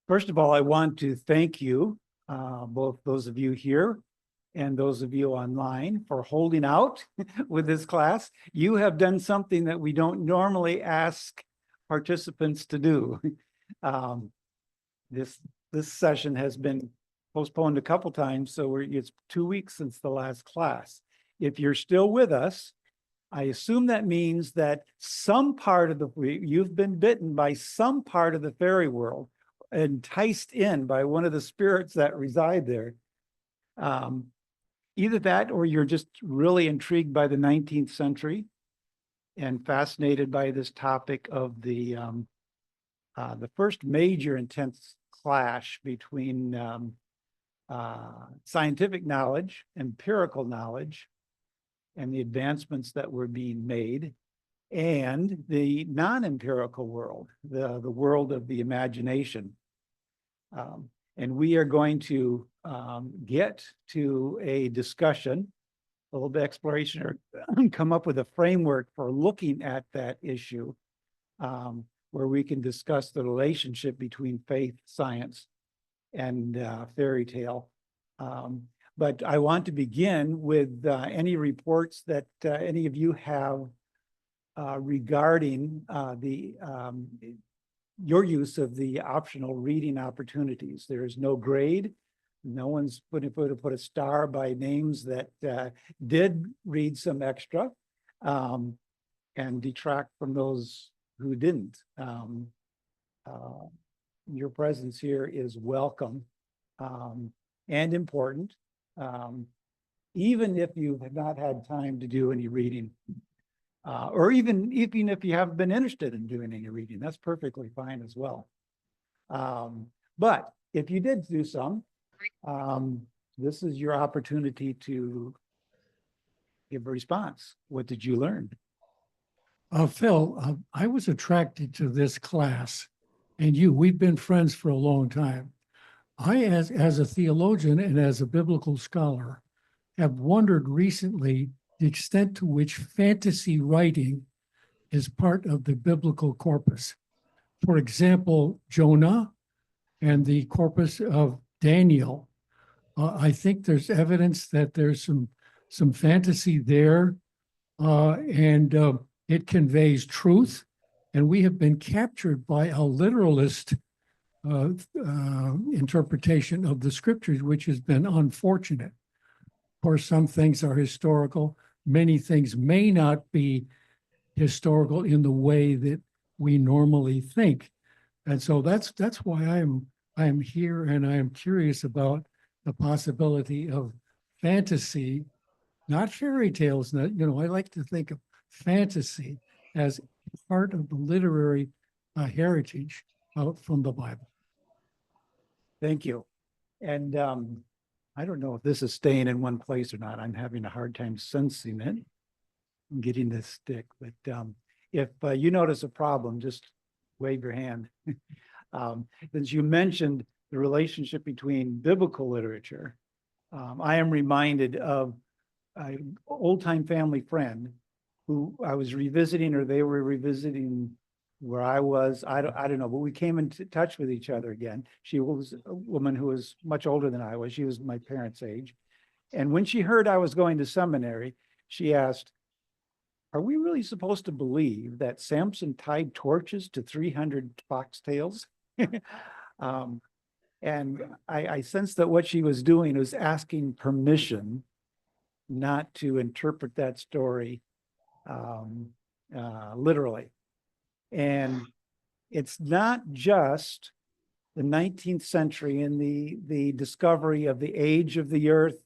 First of all, I want to thank you, both those of you here and those of you online, for holding out with this class. You have done something that we don't normally ask participants to do. This session has been postponed a couple times, so it's 2 weeks since the last class. If you're still with us, I assume that means that some part of you've been bitten by some part of the fairy world, enticed in by one of the spirits that reside there. Either that, or you're just really intrigued by the 19th century and fascinated by this topic of the first major intense clash between scientific knowledge, empirical knowledge, and the advancements that were being made, and the non-empirical world, the world of the imagination. And we are going to get to a discussion, a little bit of exploration, or come up with a framework for looking at that issue, where we can discuss the relationship between faith, science, and fairy tale. But I want to begin with any reports that any of you have regarding your use of the optional reading opportunities. There is no grade. No one's put a star by names that did read some extra, and detract from those who didn't. Your presence here is welcome and important, even if you have not had time to do any reading. Or even if you haven't been interested in doing any reading, that's perfectly fine as well. But if you did do some, this is your opportunity to give a response. What did you learn? Phil, I was attracted to this class, and we've been friends for a long time. I, as a theologian and as a biblical scholar, have wondered recently the extent to which fantasy writing is part of the biblical corpus. For example, Jonah and the corpus of Daniel. I think there's evidence that there's some fantasy there, and it conveys truth. And we have been captured by a literalist interpretation of the scriptures, which has been unfortunate. Of course, some things are historical. Many things may not be historical in the way that we normally think. And so that's why I am here, and I am curious about the possibility of fantasy, not fairy tales. I like to think of fantasy as part of the literary heritage from the Bible. Thank you. And I don't know if this is staying in one place or not. I'm having a hard time sensing it. I'm getting this stick, but if you notice a problem, just wave your hand. As you mentioned the relationship between biblical literature, I am reminded of an old-time family friend who I was revisiting, or they were revisiting where I was. I don't know, but we came into touch with each other again. She was a woman who was much older than I was. She was my parents' age. And when she heard I was going to seminary, she asked, "Are we really supposed to believe that Samson tied torches to 300 foxtails?" And I sensed that what she was doing was asking permission not to interpret that story literally. And it's not just the 19th century and the discovery of the age of the earth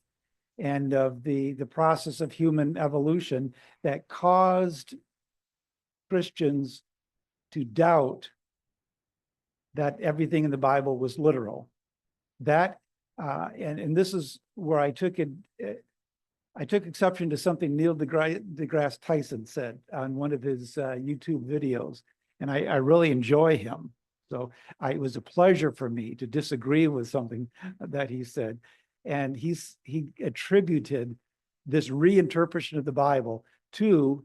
and of the process of human evolution that caused Christians to doubt that everything in the Bible was literal. That and this is where I took exception to something Neil deGrasse Tyson said on one of his YouTube videos, and I really enjoy him. So it was a pleasure for me to disagree with something that he said. And he attributed this reinterpretation of the Bible to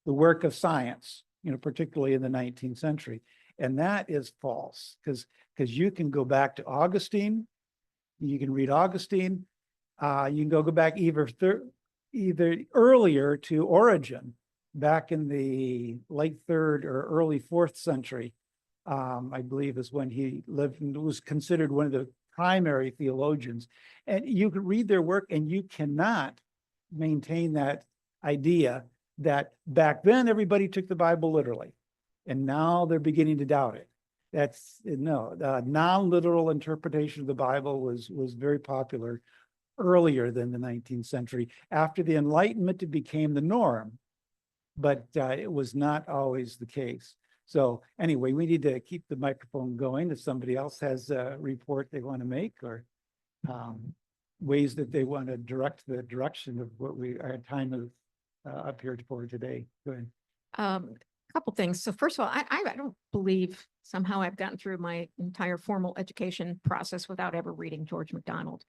the work of science, particularly in the 19th century. And that is false, because you can go back to Augustine, you can read Augustine, you can go back either earlier to Origen, back in the late 3rd or early 4th century, I believe is when he lived and was considered one of the primary theologians. And you can read their work and you cannot maintain that idea that back then everybody took the Bible literally, and now they're beginning to doubt it. That's no, the non-literal interpretation of the Bible was very popular earlier than the 19th century. After the Enlightenment, it became the norm, but it was not always the case. So anyway, we need to keep the microphone going. If somebody else has a report they want to make, or ways that they want to direct the direction of what our time is up here for today. Go ahead. Couple things. So first of all, I don't believe somehow I've gotten through my entire formal education process without ever reading George MacDonald.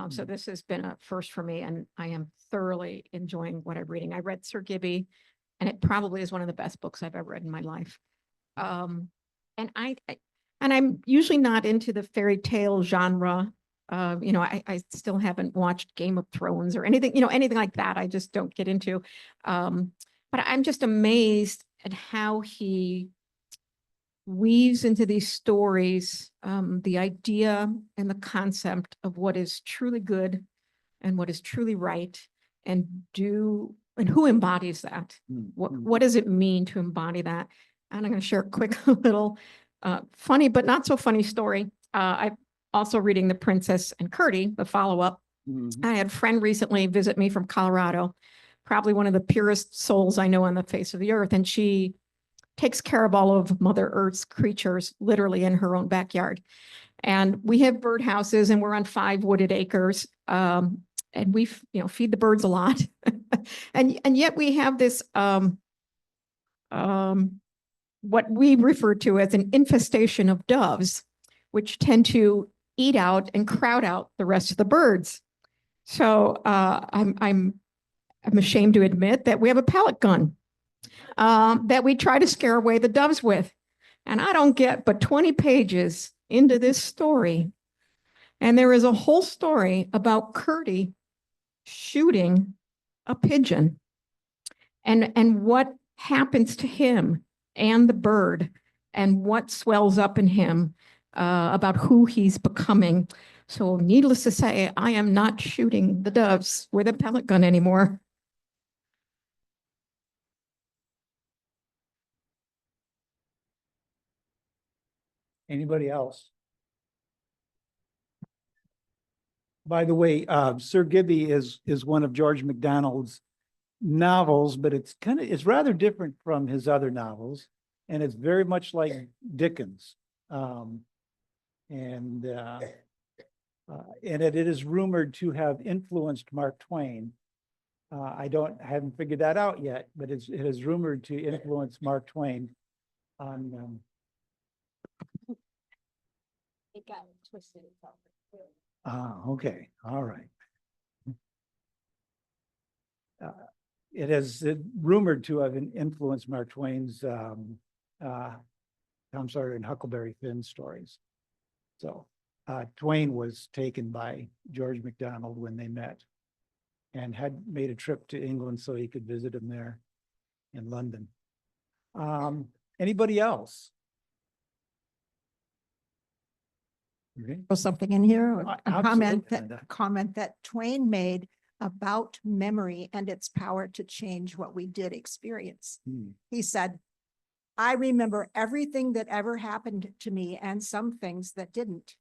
So this has been a first for me, and I am thoroughly enjoying what I'm reading. I read Sir Gibby, and it probably is one of the best books I've ever read in my life. And I'm usually not into the fairy tale genre. I still haven't watched Game of Thrones or anything, anything like that. I just don't get into. But I'm just amazed at how he weaves into these stories the idea and the concept of what is truly good and what is truly right, and who embodies that. What does it mean to embody that? And I'm going to share a quick little funny but not so funny story. I'm also reading The Princess and Curdie, the follow-up. I had a friend recently visit me from Colorado, probably one of the purest souls I know on the face of the earth. And she takes care of all of Mother Earth's creatures, literally in her own backyard. And we have birdhouses, and we're on 5 wooded acres. And we, feed the birds a lot. and yet we have this, what we refer to as an infestation of doves, which tend to eat out and crowd out the rest of the birds. So I'm ashamed to admit that we have a pellet gun that we try to scare away the doves with. And I don't get but 20 pages into this story, and there is a whole story about Curdie shooting a pigeon and what happens to him and the bird, and what swells up in him about who he's becoming. So needless to say, I am not shooting the doves with a pellet gun anymore. Anybody else? By the way, Sir Gibby is one of George MacDonald's novels, but it's rather different from his other novels, and it's very much like Dickens. And it is rumored to have influenced Mark Twain. I haven't figured that out yet, but it is rumored to influence Mark Twain on. It got twisted. Okay, all right. It is rumored to have influenced Mark Twain's Tom Sawyer and Huckleberry Finn stories. So Twain was taken by George MacDonald when they met, and had made a trip to England so he could visit him there in London. Anybody else? Okay. Something in here, a Absolutely. comment that Twain made about memory and its power to change what we did experience. He said, I remember everything that ever happened to me and some things that didn't.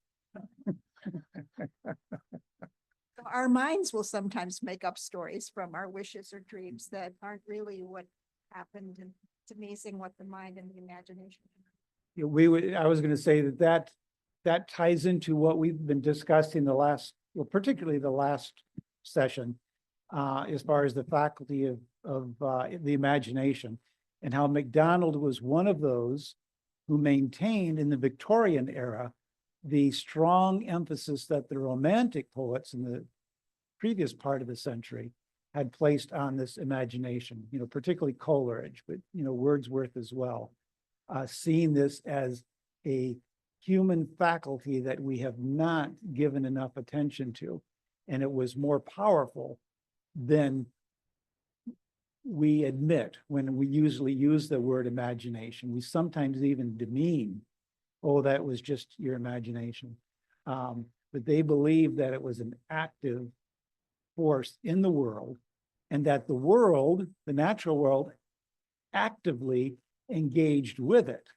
Our minds will sometimes make up stories from our wishes or dreams that aren't really what happened. And it's amazing what the mind and the imagination. Yeah, I was going to say that ties into what we've been discussing particularly the last session, as far as the faculty of the imagination, and how MacDonald was one of those who maintained in the Victorian era the strong emphasis that the Romantic poets in the previous part of the century had placed on this imagination, particularly Coleridge, but Wordsworth as well. seeing this as a human faculty that we have not given enough attention to. And it was more powerful than we admit when we usually use the word imagination. We sometimes even demean, oh, that was just your imagination. But they believed that it was an active force in the world, and that the world, the natural world, actively engaged with it.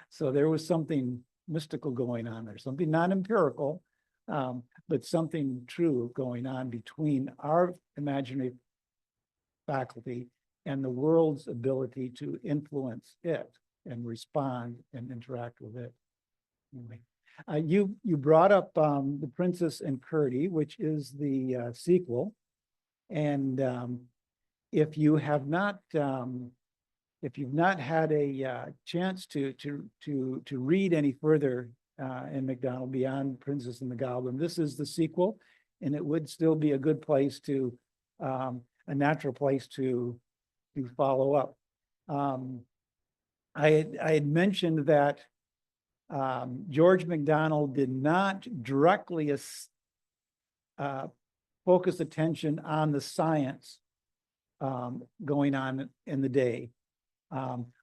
So there was something mystical going on there, something not empirical, but something true going on between our imaginative faculty and the world's ability to influence it and respond and interact with it. Anyway, you brought up The Princess and Curdie, which is the sequel, and if you have not had a chance to read any further in MacDonald beyond Princess and the Goblin, this is the sequel, and it would still be a good place to a natural place to follow up. I had mentioned that George MacDonald did not directly focus attention on the science going on in the day,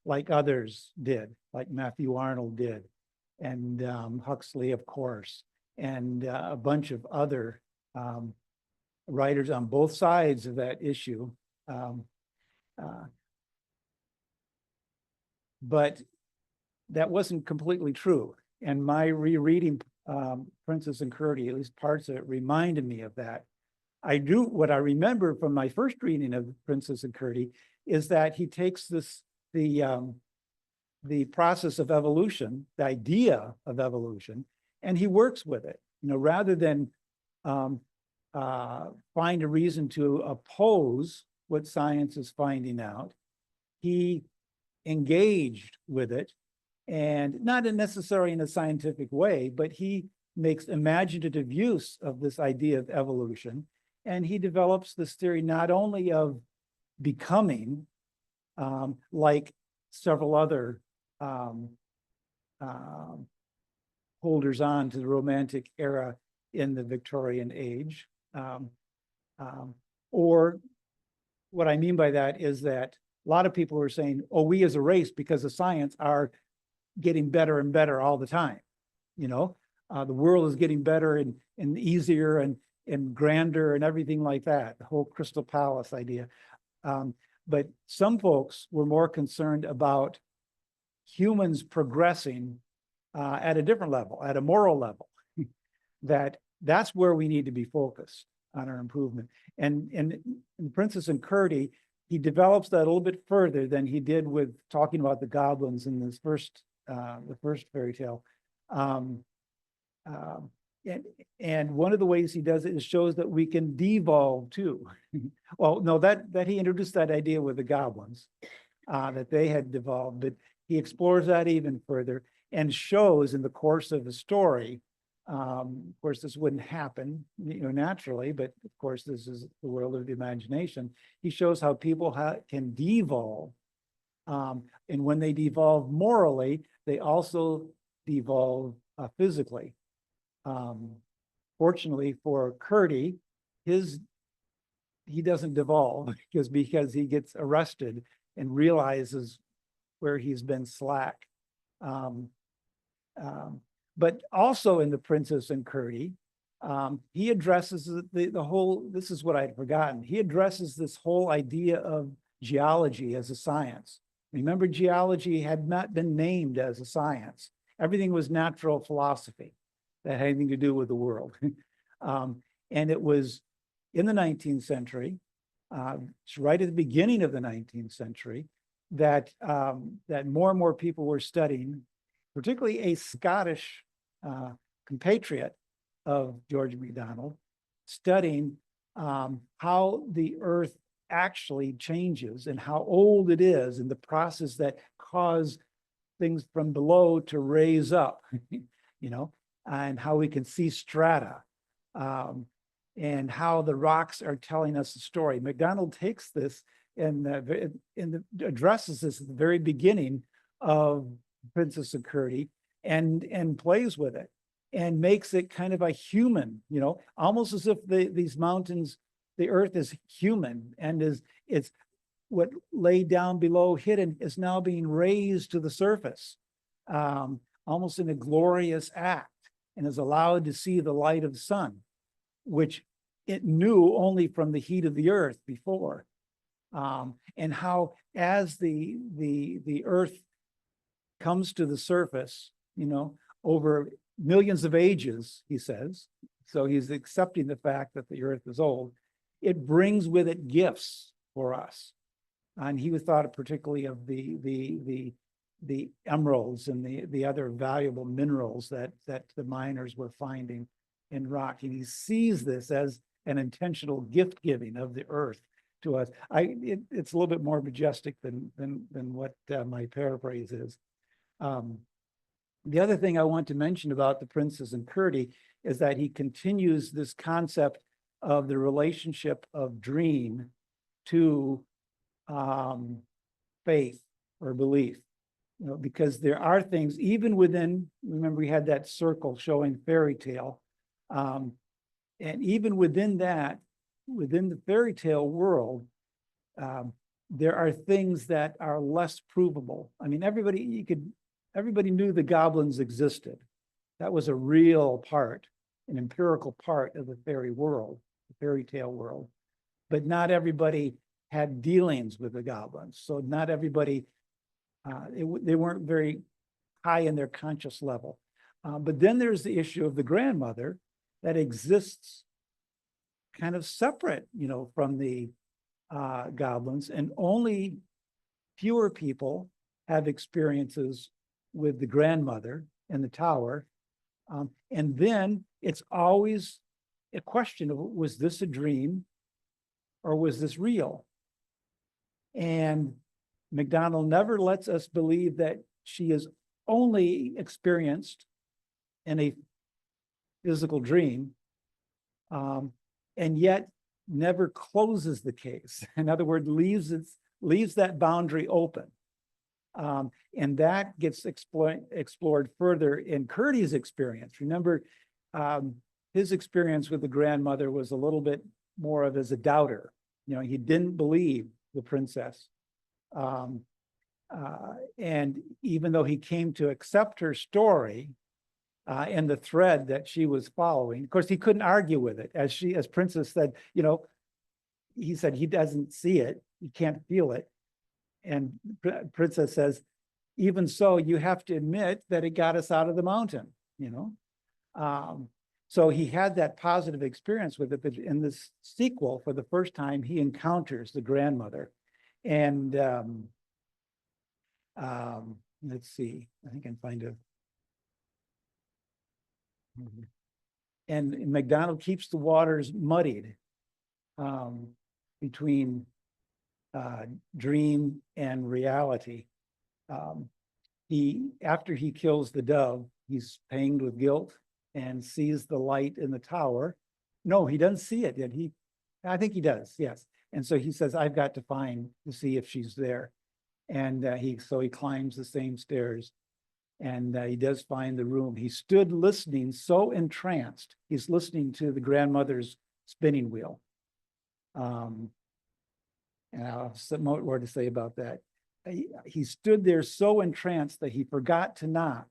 like others did, like Matthew Arnold did, and Huxley, of course, and a bunch of other writers on both sides of that issue. But that wasn't completely true. And my rereading Princess and Curdie, at least parts of it, reminded me of that. What I remember from my first reading of Princess and Curdie is that he takes the process of evolution, the idea of evolution, and he works with it, rather than find a reason to oppose what science is finding out. He engaged with it, and not necessarily in a scientific way, but he makes imaginative use of this idea of evolution. And he develops this theory not only of becoming, like several other holders on to the Romantic era in the Victorian age. Or what I mean by that is that a lot of people are saying, oh, we as a race, because of science, are getting better and better all the time. The world is getting better and easier and grander and everything like that, the whole Crystal Palace idea. But some folks were more concerned about humans progressing at a different level, at a moral level, that's where we need to be focused on our improvement. And in Princess and Curdie, he develops that a little bit further than he did with talking about the goblins in this the first fairy tale. And one of the ways he does it is shows that we can devolve too. Well, no, that he introduced that idea with the goblins, that they had devolved, but he explores that even further and shows in the course of the story. Of course, this wouldn't happen, naturally, but of course, this is the world of the imagination. He shows how people can devolve, and when they devolve morally, they also devolve physically. Fortunately for Curdie, he doesn't devolve because he gets arrested and realizes where he's been slack. But also in The Princess and Curdie, he addresses the whole, this is what I'd forgotten, he addresses this whole idea of geology as a science. Remember, geology had not been named as a science. Everything was natural philosophy that had anything to do with the world. And it was in the 19th century, right at the beginning of the 19th century, that more and more people were studying, particularly a Scottish compatriot of George MacDonald, studying how the earth actually changes and how old it is, and the process that cause things from below to raise up, and how we can see strata, and how the rocks are telling us a story. MacDonald takes this and addresses this at the very beginning of Princess of Curdy and plays with it and makes it kind of a human, almost as if these mountains, the earth is human and it's what lay down below hidden is now being raised to the surface, almost in a glorious act, and is allowed to see the light of the sun, which it knew only from the heat of the earth before. And how as the earth comes to the surface, over millions of ages, he says, so he's accepting the fact that the earth is old, it brings with it gifts for us. And he was thought particularly of the emeralds and the other valuable minerals that the miners were finding in rock. And he sees this as an intentional gift giving of the earth to us. It's a little bit more majestic than what my paraphrase is. The other thing I want to mention about the Princess and Curdy is that he continues this concept of the relationship of dream to faith or belief, because there are things even within, remember we had that circle showing fairy tale, and even within that, within the fairy tale world, there are things that are less provable. I mean, everybody knew the goblins existed. That was a real part, an empirical part of the fairy world, the fairy tale world. But not everybody had dealings with the goblins. So not everybody, they weren't very high in their conscious level. But then there's the issue of the grandmother that exists kind of separate, from the goblins, and only fewer people have experiences with the grandmother in the tower. And then it's always a question of, was this a dream or was this real? And MacDonald never lets us believe that she is only experienced in a physical dream, and yet never closes the case. In other words, leaves that boundary open. And that gets explored further in Curdy's experience. Remember, his experience with the grandmother was a little bit more of as a doubter. He didn't believe the princess. And even though he came to accept her story and the thread that she was following, of course, he couldn't argue with it. As Princess said, he said he doesn't see it, he can't feel it. And Princess says, even so, you have to admit that it got us out of the mountain, So he had that positive experience with it, but in this sequel, for the first time, he encounters the grandmother. And let's see, I think I can find a. And MacDonald keeps the waters muddied between dream and reality. After he kills the dove, he's panged with guilt and sees the light in the tower. No, he doesn't see it yet. I think he does, yes. And so he says, I've got to see if she's there. And he climbs the same stairs, and he does find the room. He stood listening, so entranced. He's listening to the grandmother's spinning wheel. And I'll have some more to say about that. He stood there so entranced that he forgot to knock.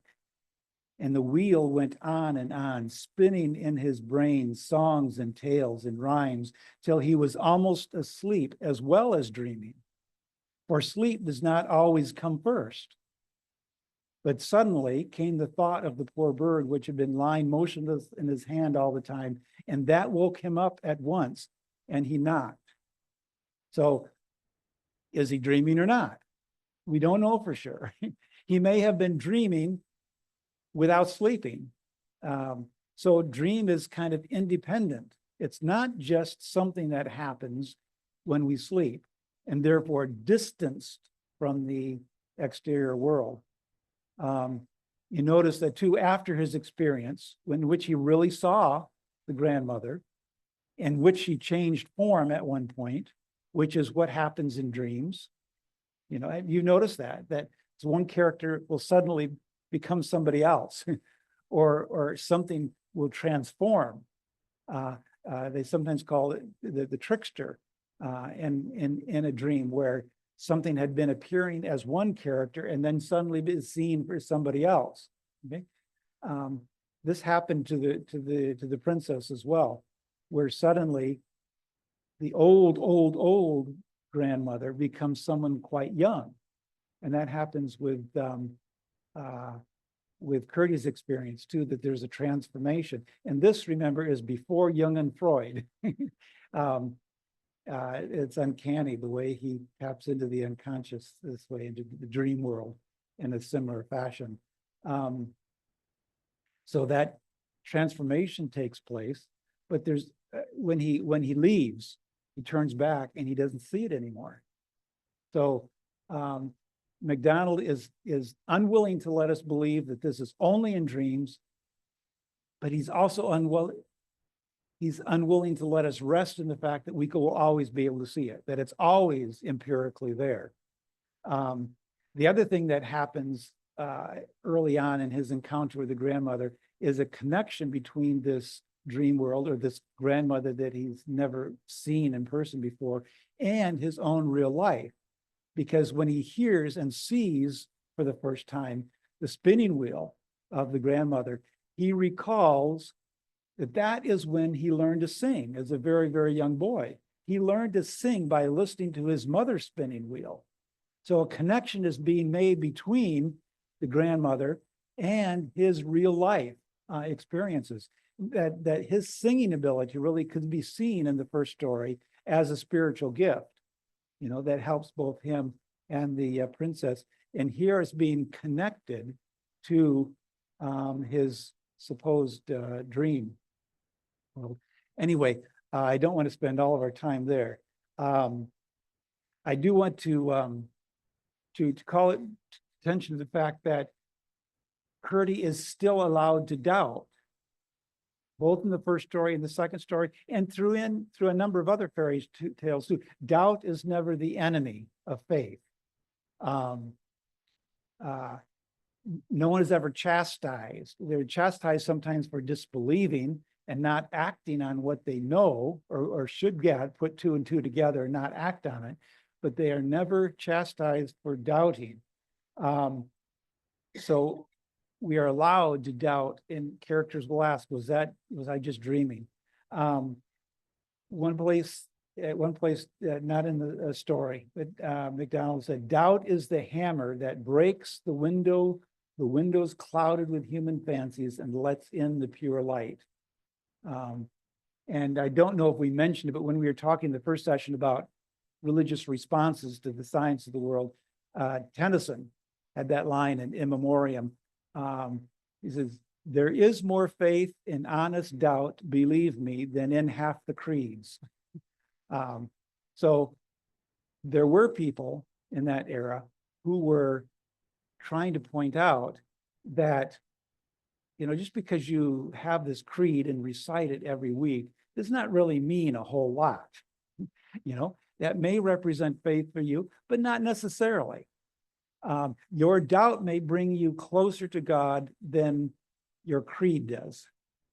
And the wheel went on, spinning in his brain songs and tales and rhymes, till he was almost asleep as well as dreaming. For sleep does not always come first. But suddenly came the thought of the poor bird, which had been lying motionless in his hand all the time, and that woke him up at once, and he knocked. So, is he dreaming or not? We don't know for sure. He may have been dreaming without sleeping. So dream is kind of independent. It's not just something that happens when we sleep and therefore distanced from the exterior world. You notice that too, after his experience, in which he really saw the grandmother, in which she changed form at one point, which is what happens in dreams. You notice that So one character will suddenly become somebody else, or something will transform. They sometimes call it the trickster in a dream, where something had been appearing as one character and then suddenly is seen for somebody else. Okay, this happened to the princess as well, where suddenly the old grandmother becomes someone quite young, and that happens with Curdy's experience too, that there's a transformation. And this, remember, is before Jung and Freud. It's uncanny the way he taps into the unconscious this way, into the dream world in a similar fashion. So that transformation takes place, but there's when he leaves, he turns back and he doesn't see it anymore. So MacDonald is unwilling to let us believe that this is only in dreams, but he's also unwilling to let us rest in the fact that we will always be able to see it, that it's always empirically there. The other thing that happens early on in his encounter with the grandmother is a connection between this dream world, or this grandmother that he's never seen in person before, and his own real life. Because when he hears and sees for the first time the spinning wheel of the grandmother, he recalls that is when he learned to sing as a very, very young boy. He learned to sing by listening to his mother's spinning wheel. So a connection is being made between the grandmother and his real life experiences. That his singing ability really could be seen in the first story as a spiritual gift, that helps both him and the princess. And here it's being connected to his supposed dream. Well, anyway, I don't want to spend all of our time there. I do want to call attention to the fact that Curdy is still allowed to doubt, both in the first story and the second story, and through a number of other fairy tales too. Doubt is never the enemy of faith. No one is ever chastised. They're chastised sometimes for disbelieving and not acting on what they know, or should put two and two together and not act on it, but they are never chastised for doubting. So we are allowed to doubt, and characters will ask, was I just dreaming? One place, not in the story, but MacDonald said, doubt is the hammer that breaks the windows clouded with human fancies and lets in the pure light. And I don't know if we mentioned it, but when we were talking the first session about religious responses to the science of the world, Tennyson had that line in In Memoriam. He says, there is more faith in honest doubt, believe me, than in half the creeds. So there were people in that era who were trying to point out that, just because you have this creed and recite it every week does not really mean a whole lot. That may represent faith for you, but not necessarily. Your doubt may bring you closer to God than your creed does.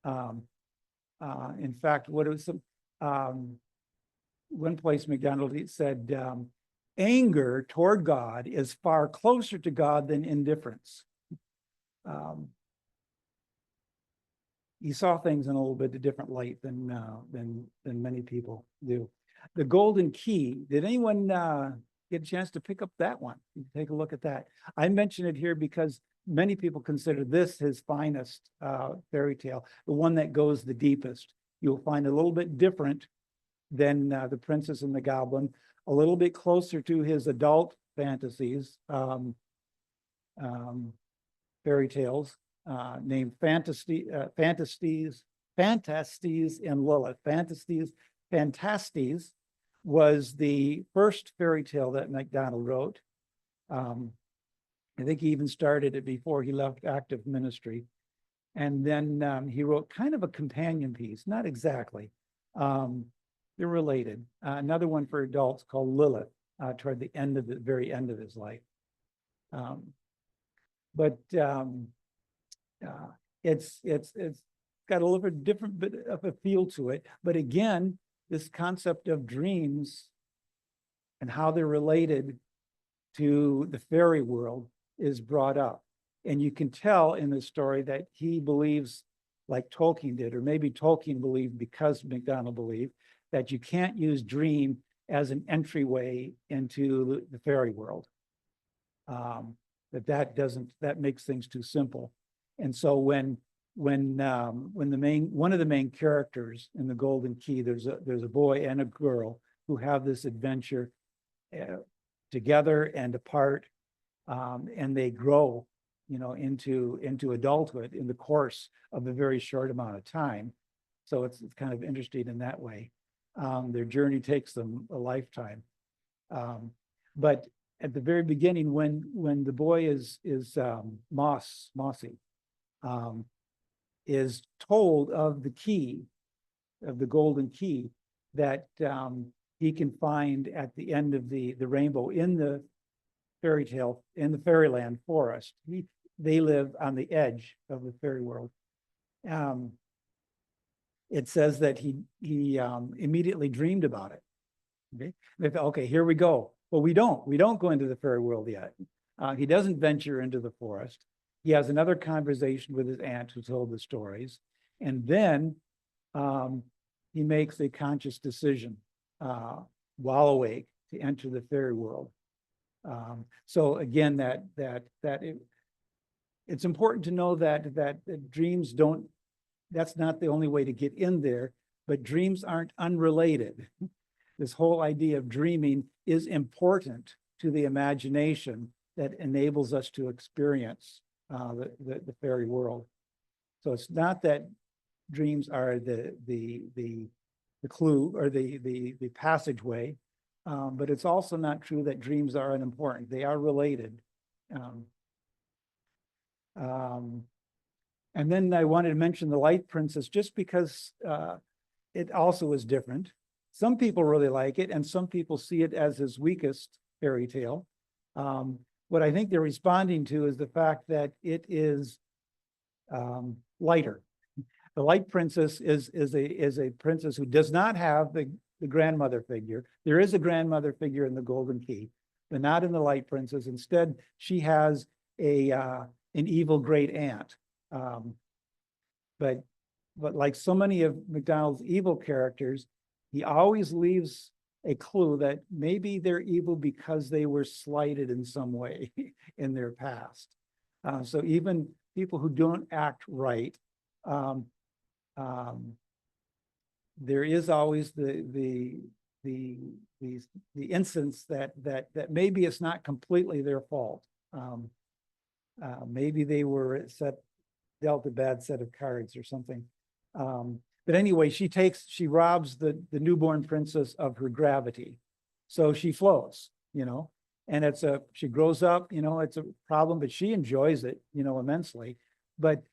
In fact, what it was one place MacDonald said, anger toward God is far closer to God than indifference. He saw things in a little bit of different light than many people do. The Golden Key. Did anyone get a chance to pick up that one? Take a look at that. I mention it here because many people consider this his finest fairy tale, the one that goes the deepest. You'll find a little bit different than The Princess and the Goblin, a little bit closer to his adult fantasies, fairy tales, named Phantastes and Lilith. Phantastes was the first fairy tale that MacDonald wrote. I think he even started it before he left active ministry. And then he wrote kind of a companion piece, not exactly. They're related. Another one for adults called Lilith, toward the very end of his life. but it's got a little bit different bit of a feel to it. But again, this concept of dreams and how they're related to the fairy world is brought up. And you can tell in the story that he believes, like Tolkien did, or maybe Tolkien believed because MacDonald believed, that you can't use dream as an entryway into the fairy world. That makes things too simple. And so when one of the main characters in the Golden Key, there's a boy and a girl who have this adventure together and apart, and they grow, into adulthood in the course of a very short amount of time. So it's kind of interesting in that way. Their journey takes them a lifetime. But at the very beginning, when the boy is Mossy, is told of the key, of the Golden Key, that he can find at the end of the rainbow in the fairy tale, in the fairyland forest. They live on the edge of the fairy world. It says that he immediately dreamed about it. Okay, they thought, okay, here we go. Well, we don't go into the fairy world yet. He doesn't venture into the forest. He has another conversation with his aunt who told the stories. And then he makes a conscious decision while awake to enter the fairy world. So again, it's important to know that dreams that's not the only way to get in there, but dreams aren't unrelated. This whole idea of dreaming is important to the imagination that enables us to experience the fairy world. So it's not that dreams are the clue or the passageway, but it's also not true that dreams are unimportant. They are related. And then I wanted to mention the Light Princess just because it also is different. Some people really like it, and some people see it as his weakest fairy tale. What I think they're responding to is the fact that it is lighter. The Light Princess is a princess who does not have the grandmother figure. There is a grandmother figure in the Golden Key, but not in the Light Princess. Instead, she has an evil great aunt. But like so many of MacDonald's evil characters, he always leaves a clue that maybe they're evil because they were slighted in some way in their past. So even people who don't act right, there is always the instance that maybe it's not completely their fault. Maybe they were dealt a bad set of cards or something. But anyway, she robs the newborn princess of her gravity. So she floats, and she grows up, it's a problem, but she enjoys it, immensely. But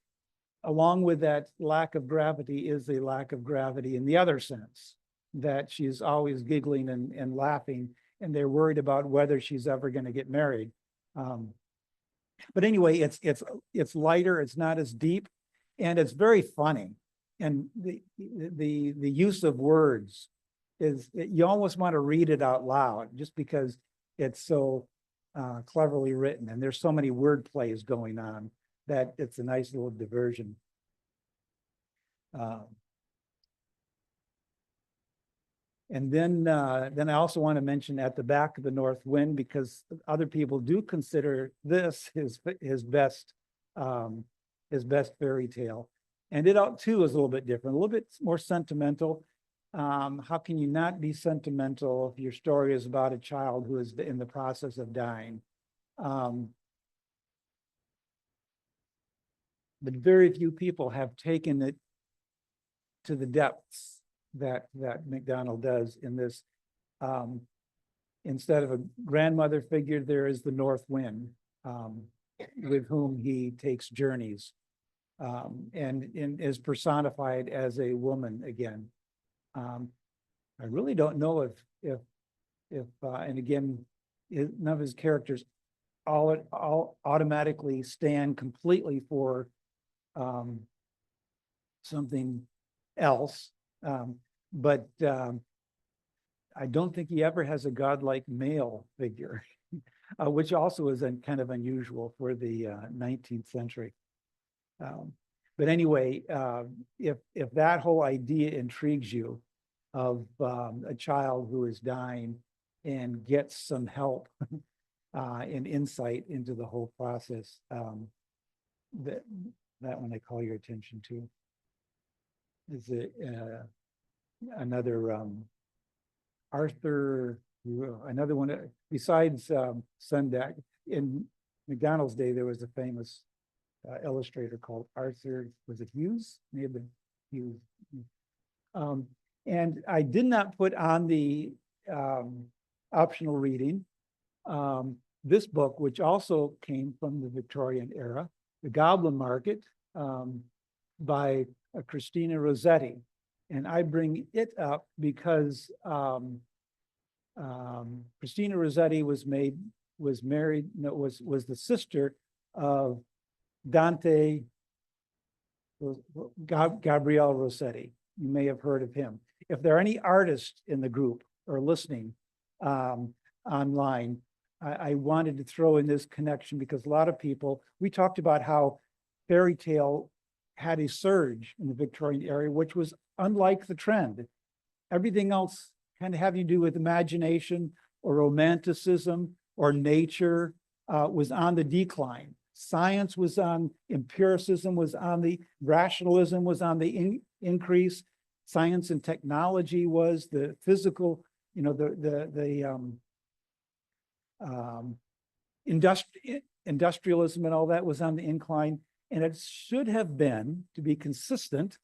along with that lack of gravity is a lack of gravity in the other sense, that she's always giggling and laughing, and they're worried about whether she's ever going to get married. But anyway, it's lighter, it's not as deep, and it's very funny. And the use of words you almost want to read it out loud just because it's so cleverly written, and there's so many word plays going on that it's a nice little diversion. And then I also want to mention At the Back of the North Wind, because other people do consider this his best fairy tale. And it too is a little bit different, a little bit more sentimental. How can you not be sentimental if your story is about a child who is in the process of dying? But very few people have taken it to the depths that MacDonald does in this. Instead of a grandmother figure, there is the North Wind, with whom he takes journeys, and is personified as a woman again. I really don't know if and again, none of his characters all automatically stand completely for something else. But I don't think he ever has a godlike male figure, which also is kind of unusual for the 19th century. But anyway, if that whole idea intrigues you of a child who is dying and gets some help and insight into the whole process, that one I call your attention to. Is it another Arthur, another one besides Sundak? In MacDonald's day, there was a famous illustrator called Arthur, was it Hughes? May have been Hughes. And I did not put on the optional reading this book, which also came from the Victorian era, The Goblin Market, by Christina Rossetti. And I bring it up because Christina Rossetti was married, no, was the sister of Dante Gabriel Rossetti. You may have heard of him. If there are any artists in the group or listening online, I wanted to throw in this connection because a lot of people, we talked about how fairy tale had a surge in the Victorian era, which was unlike the trend. Everything else kind of having to do with imagination or romanticism or nature was on the decline. Science was on, empiricism was on the, rationalism was on the increase. Science and technology was the physical, you know, industrialism and all that was on the incline. And it should have been, to be consistent,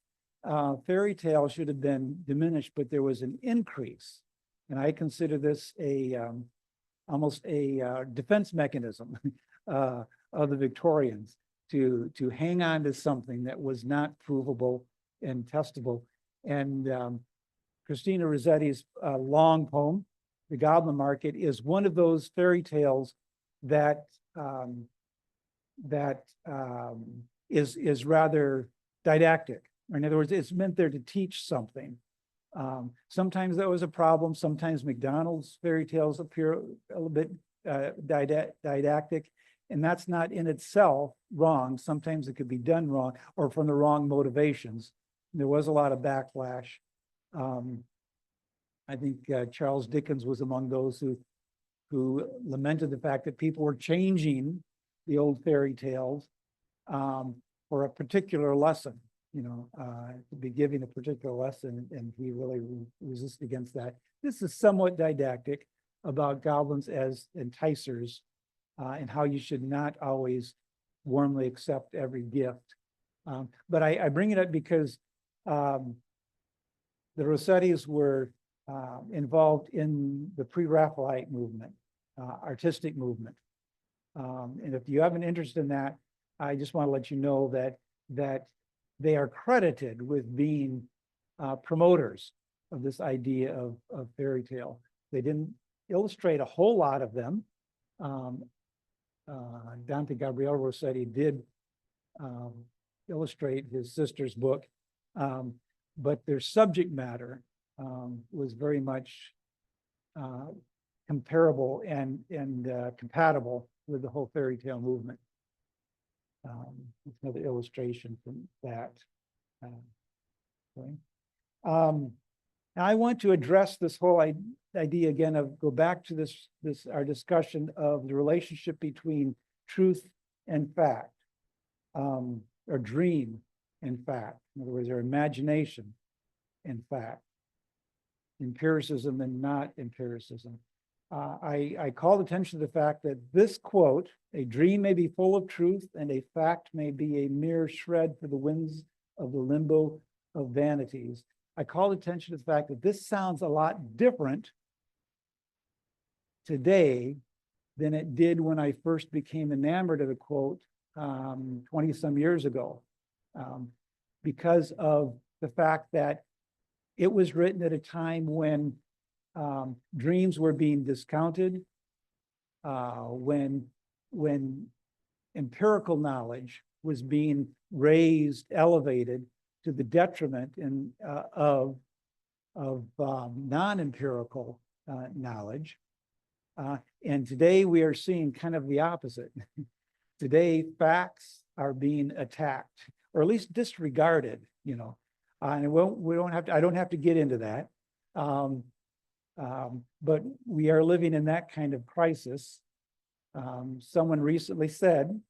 fairy tale should have been diminished, but there was an increase. And I consider this almost a defense mechanism of the Victorians to hang on to something that was not provable and testable. And Christina Rossetti's long poem, The Goblin Market, is one of those fairy tales that is rather didactic. In other words, it's meant there to teach something. Sometimes that was a problem. Sometimes MacDonald's fairy tales appear a little bit didactic, and that's not in itself wrong. Sometimes it could be done wrong or from the wrong motivations. There was a lot of backlash. I think Charles Dickens was among those who lamented the fact that people were changing the old fairy tales for a particular lesson, you know, to be giving a particular lesson, and he really resisted against that. This is somewhat didactic about goblins as enticers and how you should not always warmly accept every gift. But I bring it up because the Rossettis were involved in the pre-Raphaelite movement, artistic movement. And if you have an interest in that, I just want to let you know that they are credited with being promoters of this idea of fairy tale. They didn't illustrate a whole lot of them. Dante Gabriel Rossetti did illustrate his sister's book, but their subject matter was very much comparable and compatible with the whole fairy tale movement. Another illustration from that. I want to address this whole idea again of go back to this our discussion of the relationship between truth and fact, or dream and fact. In other words, our imagination and fact, empiricism and not empiricism. I called attention to the fact that this quote, "A dream may be full of truth and a fact may be a mere shred for the winds of the limbo of vanities." I called attention to the fact that this sounds a lot different today than it did when I first became enamored of the quote 20 some years ago, because of the fact that it was written at a time when dreams were being discounted, when when empirical knowledge was being raised, elevated to the detriment of non-empirical knowledge. And today we are seeing kind of the opposite. Today, facts are being attacked, or at least disregarded, you know. And I don't have to get into that. But we are living in that kind of crisis. Someone recently said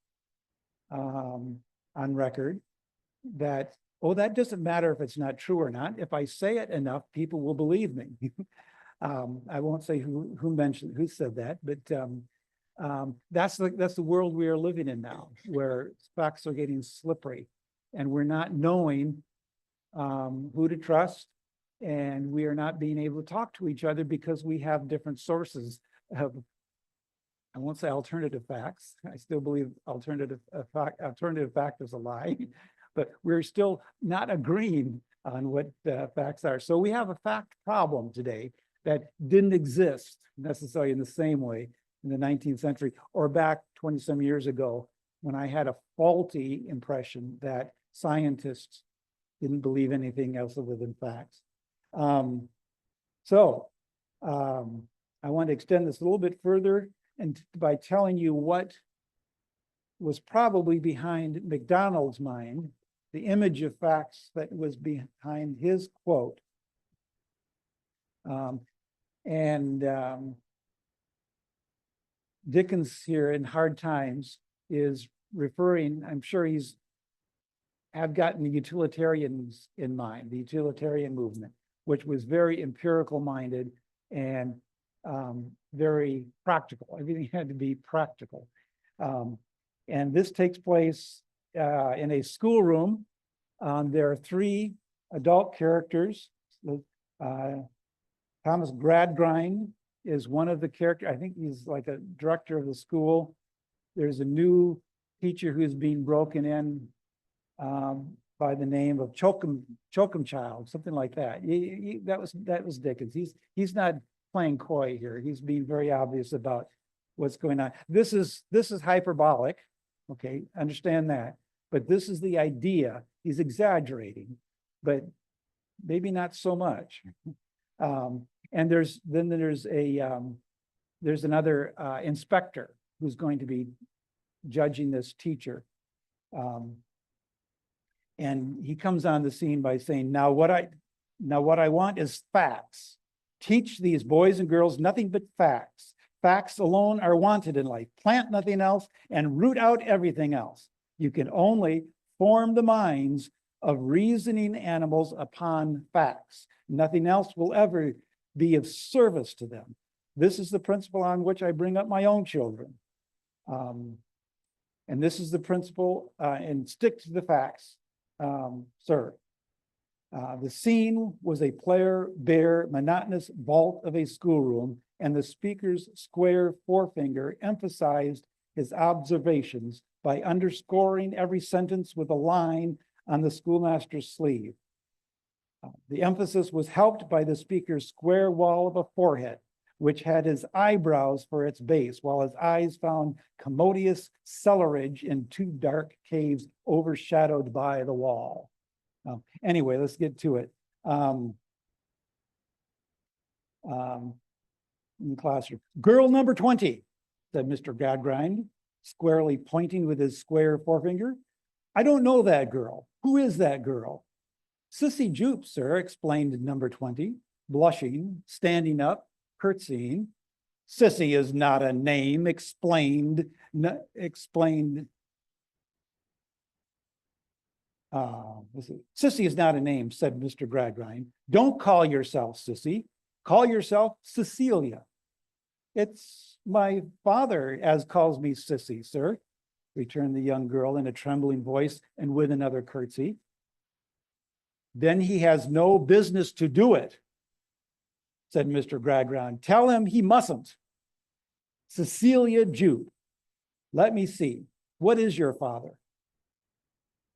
on record that, oh, that doesn't matter if it's not true or not. If I say it enough, people will believe me. I won't say who said that, but that's the world we are living in now, where facts are getting slippery, and we're not knowing who to trust, and we are not being able to talk to each other because we have different sources of, I won't say alternative facts. I still believe alternative fact is a lie, but we're still not agreeing on what facts are. So we have a fact problem today that didn't exist necessarily in the same way in the 19th century or back 20-some years ago, when I had a faulty impression that scientists didn't believe anything else other than facts. I want to extend this a little bit further, and by telling you what was probably behind MacDonald's mind, the image of facts that was behind his quote. Dickens here in Hard Times is referring, I'm sure have gotten the utilitarians in mind, the utilitarian movement, which was very empirical minded and very practical. Everything had to be practical. And this takes place in a schoolroom. There are three adult characters. Thomas Gradgrind is one of the characters. I think he's like a director of the school. There's a new teacher who's being broken in by the name of Chokum Child, something like that. That was Dickens. He's not playing coy here. He's being very obvious about what's going on. This is hyperbolic, okay? Understand that. But this is the idea. He's exaggerating, but maybe not so much. And there's another inspector who's going to be judging this teacher. And he comes on the scene by saying, now what I want is facts. Teach these boys and girls nothing but facts. Facts alone are wanted in life. Plant nothing else and root out everything else. You can only form the minds of reasoning animals upon facts. Nothing else will ever be of service to them. This is the principle on which I bring up my own children. And this is the principle, and stick to the facts, sir. The scene was a bare, monotonous vault of a schoolroom, and the speaker's square forefinger emphasized his observations by underscoring every sentence with a line on the schoolmaster's sleeve. The emphasis was helped by the speaker's square wall of a forehead, which had his eyebrows for its base, while his eyes found commodious cellarage in two dark caves overshadowed by the wall. Anyway, let's get to it. In the classroom, girl number 20, said Mr. Gradgrind, squarely pointing with his square forefinger. I don't know that girl. Who is that girl? Sissy Jupe, sir, explained number 20, blushing, standing up, curtsying. Sissy is not a name, explained. Sissy is not a name, said Mr. Gradgrind. Don't call yourself Sissy. Call yourself Cecilia. It's my father as calls me Sissy, sir, returned the young girl in a trembling voice and with another curtsy. Then he has no business to do it, said Mr. Gradgrind. Tell him he mustn't. Cecilia Jupe. Let me see. What is your father?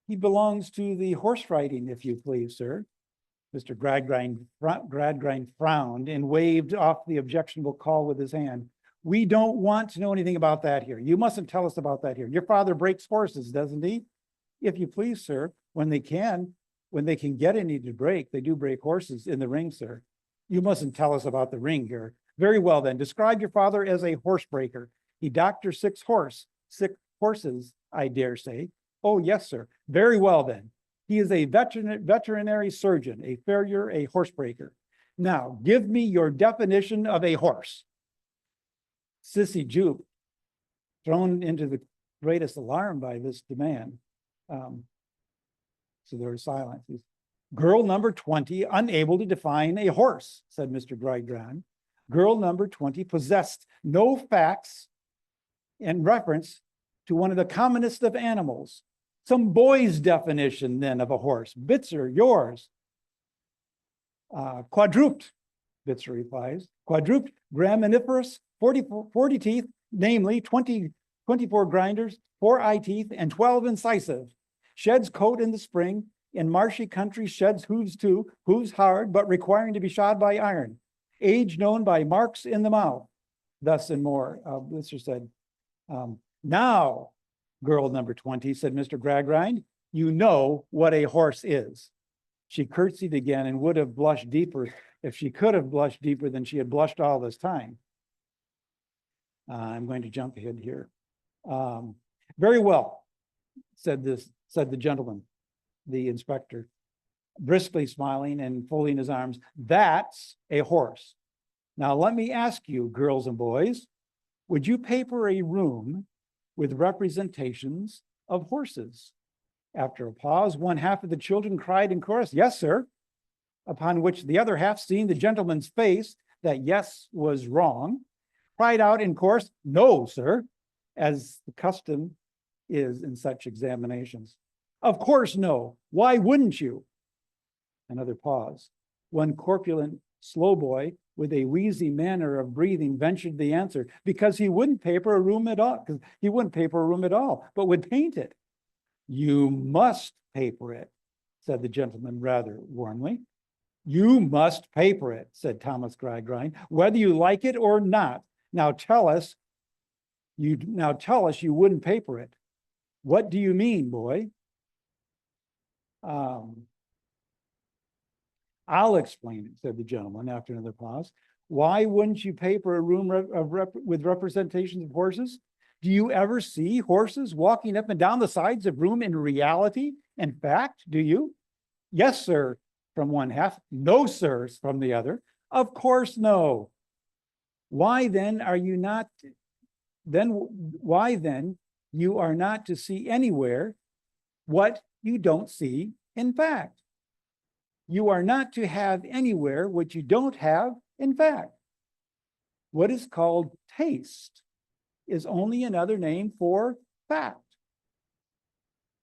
He belongs to the horse riding, if you please, sir. Mr. Gradgrind frowned and waved off the objectionable call with his hand. We don't want to know anything about that here. You mustn't tell us about that here. Your father breaks horses, doesn't he? If you please, sir, when they can get any to break, they do break horses in the ring, sir. You mustn't tell us about the ring here. Very well then, describe your father as a horse breaker. He doctors sick horses, I dare say. Oh, yes, sir. Very well then. He is a veterinary surgeon, a farrier, a horse breaker. Now, give me your definition of a horse. Sissy Jupe, thrown into the greatest alarm by this demand. So there was silence. Girl number 20, unable to define a horse, said Mr. Gradgrind. Girl number 20 possessed no facts in reference to one of the commonest of animals. Some boy's definition then of a horse. Bitzer, yours. Quadruped, Bitzer replies. Quadruped, graminivorous, 40 teeth, namely 24 grinders, 4 eye teeth, and 12 incisive. Sheds coat in the spring. In marshy country, sheds hooves too, hooves hard, but requiring to be shod by iron. Age known by marks in the mouth. Thus and more, Bitzer said. Now, girl number 20, said Mr. Gradgrind, you know what a horse is. She curtsied again and would have blushed deeper if she could have blushed deeper than she had blushed all this time. I'm going to jump ahead here. Very well, said the gentleman, the inspector, briskly smiling and folding his arms. That's a horse. Now let me ask you, girls and boys, would you paper a room with representations of horses? After a pause, one half of the children cried in chorus, yes, sir. Upon which the other half, seeing the gentleman's face that yes was wrong, cried out in chorus, no, sir, as the custom is in such examinations. Of course, no. Why wouldn't you? Another pause. One corpulent, slow boy with a wheezy manner of breathing ventured the answer, because he wouldn't paper a room at all, but would paint it. You must paper it, said the gentleman rather warmly. You must paper it, said Thomas Gradgrind, whether you like it or not. Now tell us you wouldn't paper it. What do you mean, boy? I'll explain it, said the gentleman after another pause. Why wouldn't you paper a room with representations of horses? Do you ever see horses walking up and down the sides of room in reality? In fact, do you? Yes, sir, from one half. No, sir, from the other. Of course, no. Why then you are not to see anywhere what you don't see in fact. You are not to have anywhere what you don't have in fact. What is called taste is only another name for fact.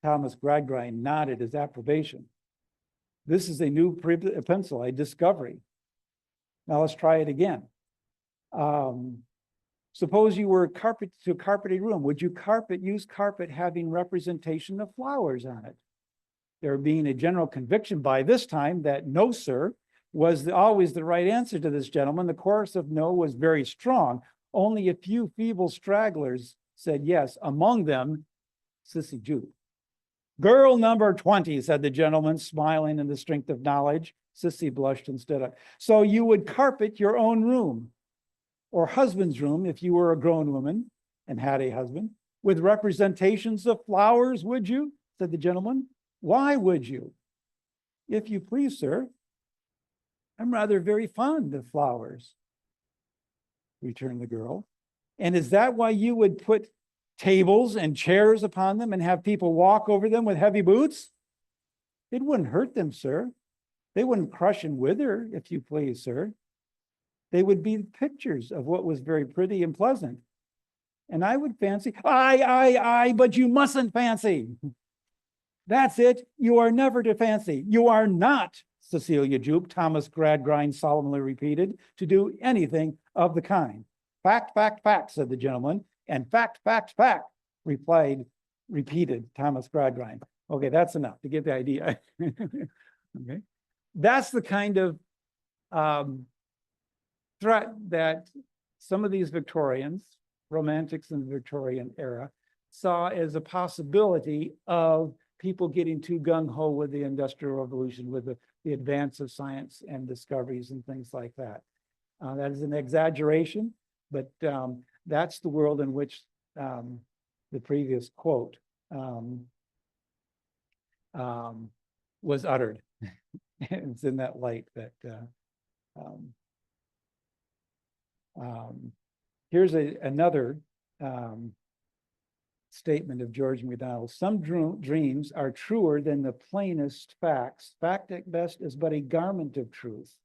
Thomas Gradgrind nodded his approbation. This is a new pencil, a discovery. Now let's try it again. Suppose you were to carpet a room. Would you use carpet having representation of flowers on it? There being a general conviction by this time that no, sir, was always the right answer to this gentleman. The chorus of no was very strong. Only a few feeble stragglers said yes, among them, Sissy Jupe. Girl number 20, said the gentleman, smiling in the strength of knowledge. Sissy blushed and stood up. So you would carpet your own room, or husband's room if you were a grown woman and had a husband, with representations of flowers, would you? Said the gentleman. Why would you? If you please, sir. I'm rather very fond of flowers, returned the girl. And is that why you would put tables and chairs upon them and have people walk over them with heavy boots? It wouldn't hurt them, sir. They wouldn't crush and wither, if you please, sir. They would be pictures of what was very pretty and pleasant. And I would fancy, but you mustn't fancy. That's it. You are never to fancy. You are not, Cecilia Jupe, Thomas Gradgrind solemnly repeated, to do anything of the kind. Fact, fact, fact, said the gentleman. And fact, fact, fact, repeated Thomas Gradgrind. Okay, that's enough to get the idea. Okay. That's the kind of threat that some of these Victorians, romantics in the Victorian era, saw as a possibility of people getting too gung-ho with the Industrial Revolution, with the advance of science and discoveries and things like that. That is an exaggeration, but that's the world in which the previous quote was uttered. It's in that light that here's another statement of George MacDonald. Some dreams are truer than the plainest facts. Fact at best is but a garment of truth,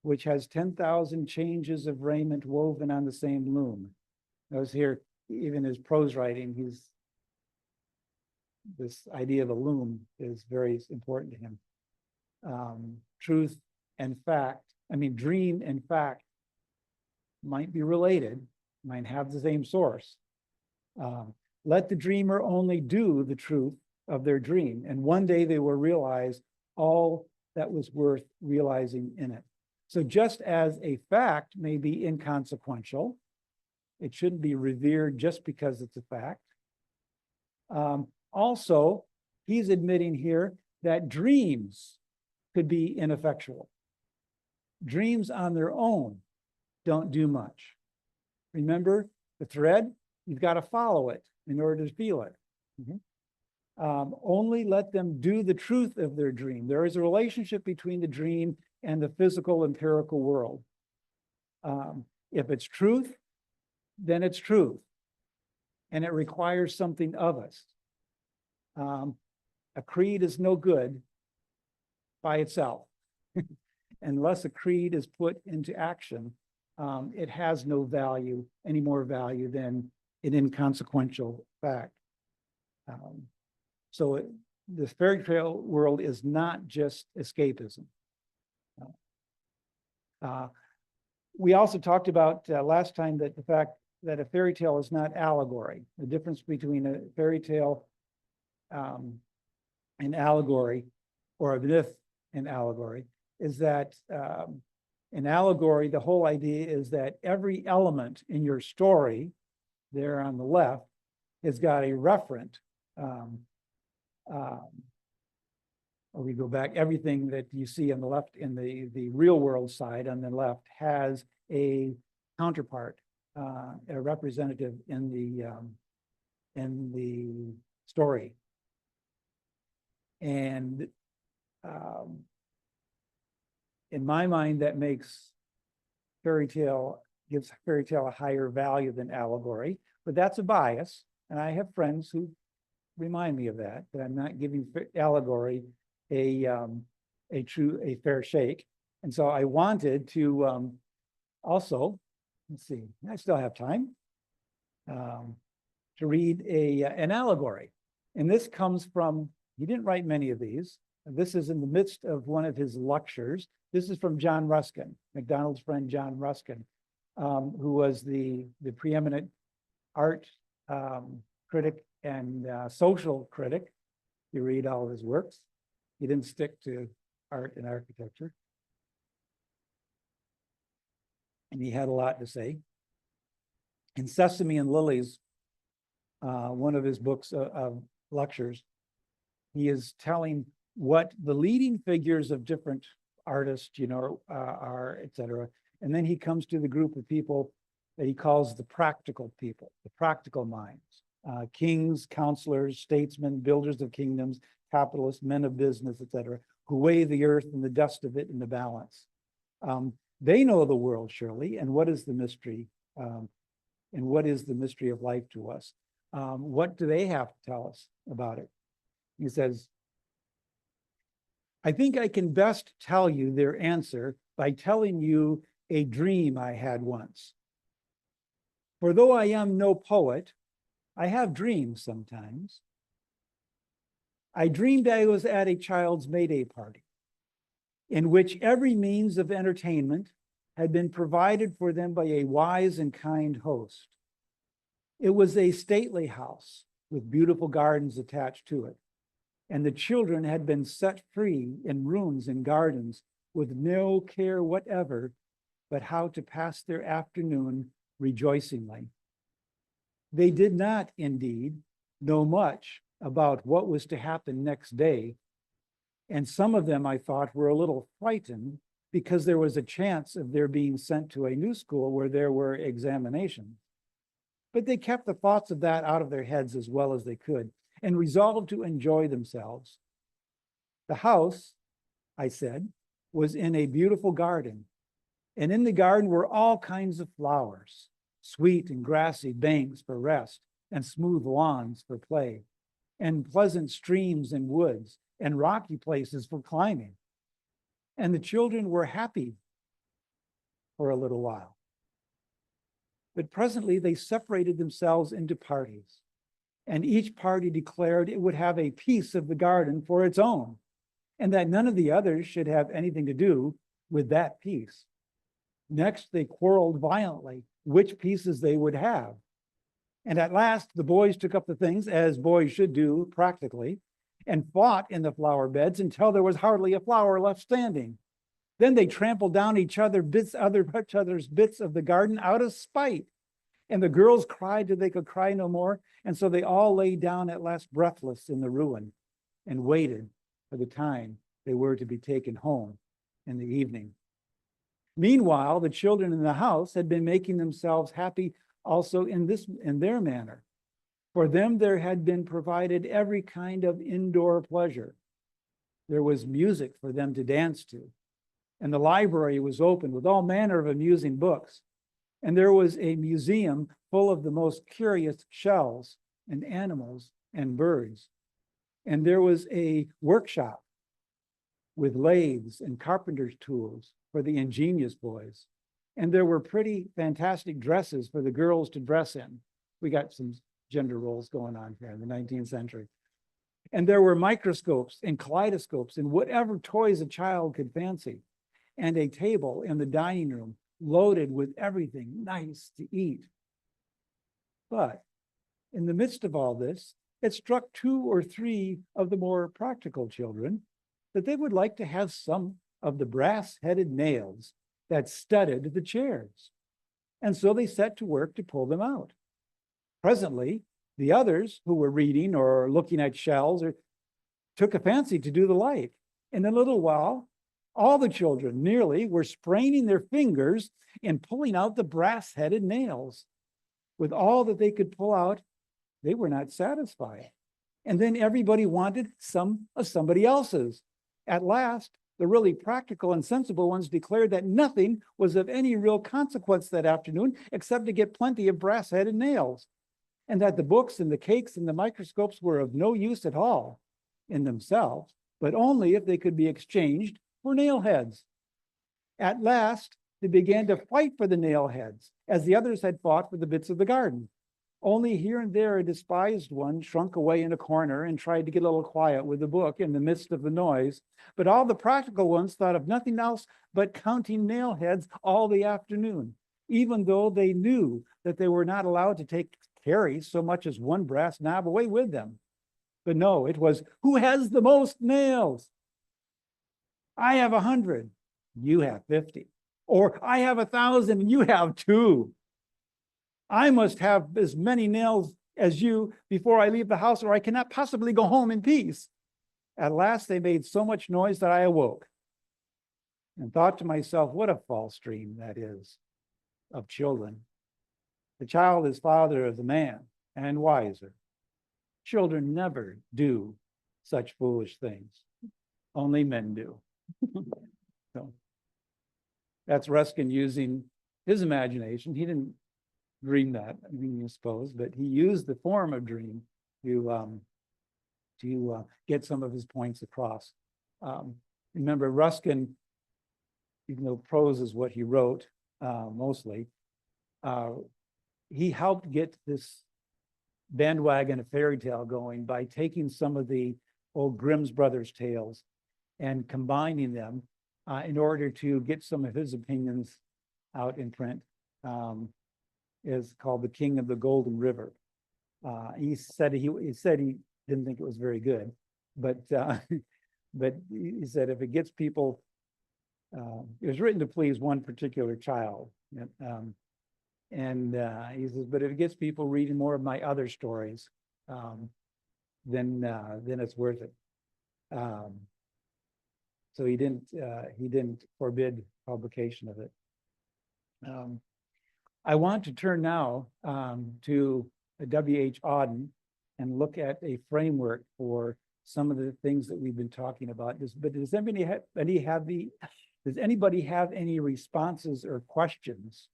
which has 10,000 changes of raiment woven on the same loom. Notice here, even his prose writing, this idea of a loom is very important to him. Truth and fact, dream and fact might be related, might have the same source. Let the dreamer only do the truth of their dream, and one day they will realize all that was worth realizing in it. So just as a fact may be inconsequential, it shouldn't be revered just because it's a fact. Also, he's admitting here that dreams could be ineffectual. Dreams on their own don't do much. Remember the thread? You've got to follow it in order to feel it. Only let them do the truth of their dream. There is a relationship between the dream and the physical empirical world. If it's truth, then it's truth. And it requires something of us. A creed is no good by itself. Unless a creed is put into action, it has no value, any more value than an inconsequential fact. So the fairy tale world is not just escapism. We also talked about last time that the fact that a fairy tale is not allegory. The difference between a fairy tale and allegory, or a myth and allegory, is that in allegory, the whole idea is that every element in your story, there on the left, has got a referent. Or we go back, everything that you see on the left in the real world side on the left has a counterpart, a representative in the story. And in my mind, that makes gives fairy tale a higher value than allegory, but that's a bias. And I have friends who remind me of that I'm not giving allegory a fair shake. And so I wanted to also, let's see, I still have time to read an allegory. And this comes from, he didn't write many of these. This is in the midst of one of his lectures. This is from John Ruskin, MacDonald's friend John Ruskin, who was the preeminent art critic and social critic. You read all of his works. He didn't stick to art and architecture. And he had a lot to say. In Sesame and Lilies, one of his books of lectures, he is telling what the leading figures of different artists, are, et cetera. And then he comes to the group of people that he calls the practical people, the practical minds, kings, counselors, statesmen, builders of kingdoms, capitalists, men of business, et cetera, who weigh the earth and the dust of it in the balance. They know the world, surely, and what is the mystery? And what is the mystery of life to us? What do they have to tell us about it? He says, I think I can best tell you their answer by telling you a dream I had once. For though I am no poet, I have dreams sometimes. I dreamed I was at a child's May-Day party, in which every means of entertainment had been provided for them by a wise and kind host. It was a stately house with beautiful gardens attached to it, and the children had been set free in rooms and gardens with no care whatever but how to pass their afternoon rejoicingly. They did not, indeed, know much about what was to happen next day, and some of them, I thought, were a little frightened because there was a chance of their being sent to a new school where there were examinations. But they kept the thoughts of that out of their heads as well as they could and resolved to enjoy themselves. The house, I said, was in a beautiful garden, and in the garden were all kinds of flowers, sweet and grassy banks for rest, and smooth lawns for play, and pleasant streams and woods, and rocky places for climbing. And the children were happy for a little while. But presently they separated themselves into parties, and each party declared it would have a piece of the garden for its own, and that none of the others should have anything to do with that piece. Next, they quarreled violently which pieces they would have. And at last, the boys took up the things, as boys should do practically, and fought in the flower beds until there was hardly a flower left standing. Then they trampled down each other's bits of the garden out of spite. And the girls cried till they could cry no more. And so they all lay down at last breathless in the ruin and waited for the time they were to be taken home in the evening. Meanwhile, the children in the house had been making themselves happy also in their manner. For them, there had been provided every kind of indoor pleasure. There was music for them to dance to, and the library was open with all manner of amusing books. And there was a museum full of the most curious shells and animals and birds. And there was a workshop with lathes and carpenter's tools for the ingenious boys. And there were pretty fantastic dresses for the girls to dress in. We got some gender roles going on here in the 19th century. And there were microscopes and kaleidoscopes and whatever toys a child could fancy. And a table in the dining room loaded with everything nice to eat. But in the midst of all this, it struck 2 or 3 of the more practical children that they would like to have some of the brass-headed nails that studded the chairs. And so they set to work to pull them out. Presently, the others who were reading or looking at shells took a fancy to do the like. In a little while, all the children nearly were spraining their fingers and pulling out the brass-headed nails. With all that they could pull out, they were not satisfied. And then everybody wanted some of somebody else's. At last, the really practical and sensible ones declared that nothing was of any real consequence that afternoon except to get plenty of brass-headed nails, and that the books and the cakes and the microscopes were of no use at all in themselves, but only if they could be exchanged for nail heads. At last, they began to fight for the nail heads, as the others had fought for the bits of the garden. Only here and there a despised one shrunk away in a corner and tried to get a little quiet with the book in the midst of the noise. But all the practical ones thought of nothing else but counting nail heads all the afternoon, even though they knew that they were not allowed to carry so much as one brass knob away with them. But no, it was, who has the most nails? I have 100, you have 50. Or I have 1,000 and you have 2. I must have as many nails as you before I leave the house, or I cannot possibly go home in peace. At last they made so much noise that I awoke and thought to myself, what a false dream that is of children. The child is father of the man and wiser. Children never do such foolish things. Only men do. So that's Ruskin using his imagination. He didn't dream that, I mean, I suppose, but he used the form of dream to get some of his points across. Remember, Ruskin, even though prose is what he wrote mostly, he helped get this bandwagon of fairy tale going by taking some of the old Grimm's Brothers tales and combining them in order to get some of his opinions out in print. Is called The King of the Golden River. He said he didn't think it was very good, but but he said if it gets people it was written to please one particular child. And he says, but if it gets people reading more of my other stories, then it's worth it. So he didn't forbid publication of it. I want to turn now to W.H. Auden and look at a framework for some of the things that we've been talking about. But does anybody have any responses or questions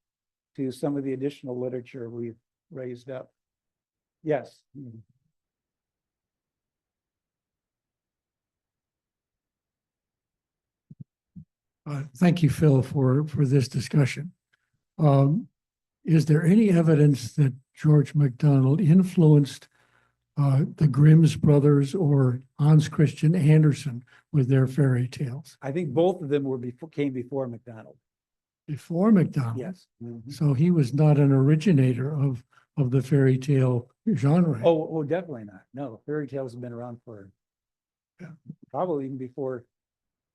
to some of the additional literature we've raised up? Yes. Thank you, Phil, for this discussion. Is there any evidence that George MacDonald influenced the Grimm's brothers or Hans Christian Andersen with their fairy tales? I think both of them came before MacDonald. Before MacDonald? Yes. So he was not an originator of the fairy tale genre. Oh, definitely not. No, fairy tales have been around for probably even before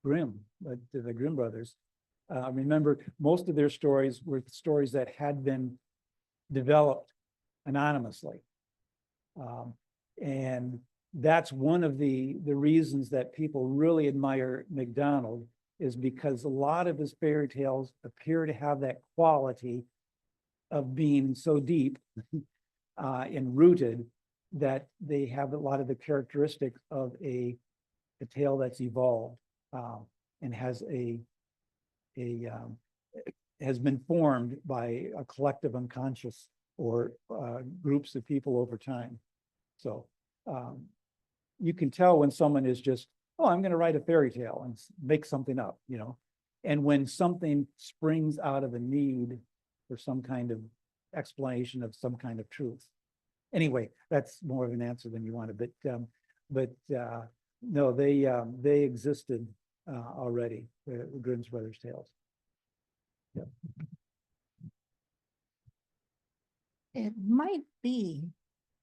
Grimm, but the Grimm brothers. Remember, most of their stories were stories that had been developed anonymously. And that's one of the reasons that people really admire MacDonald, is because a lot of his fairy tales appear to have that quality of being so deep and rooted that they have a lot of the characteristics of a tale that's evolved and has been formed by a collective unconscious or groups of people over time. So you can tell when someone is just, oh, I'm going to write a fairy tale and make something up, and when something springs out of a need for some kind of explanation of some kind of truth. Anyway, that's more of an answer than you wanted, but no, they existed already, the Grimm's Brothers tales. Yeah. It might be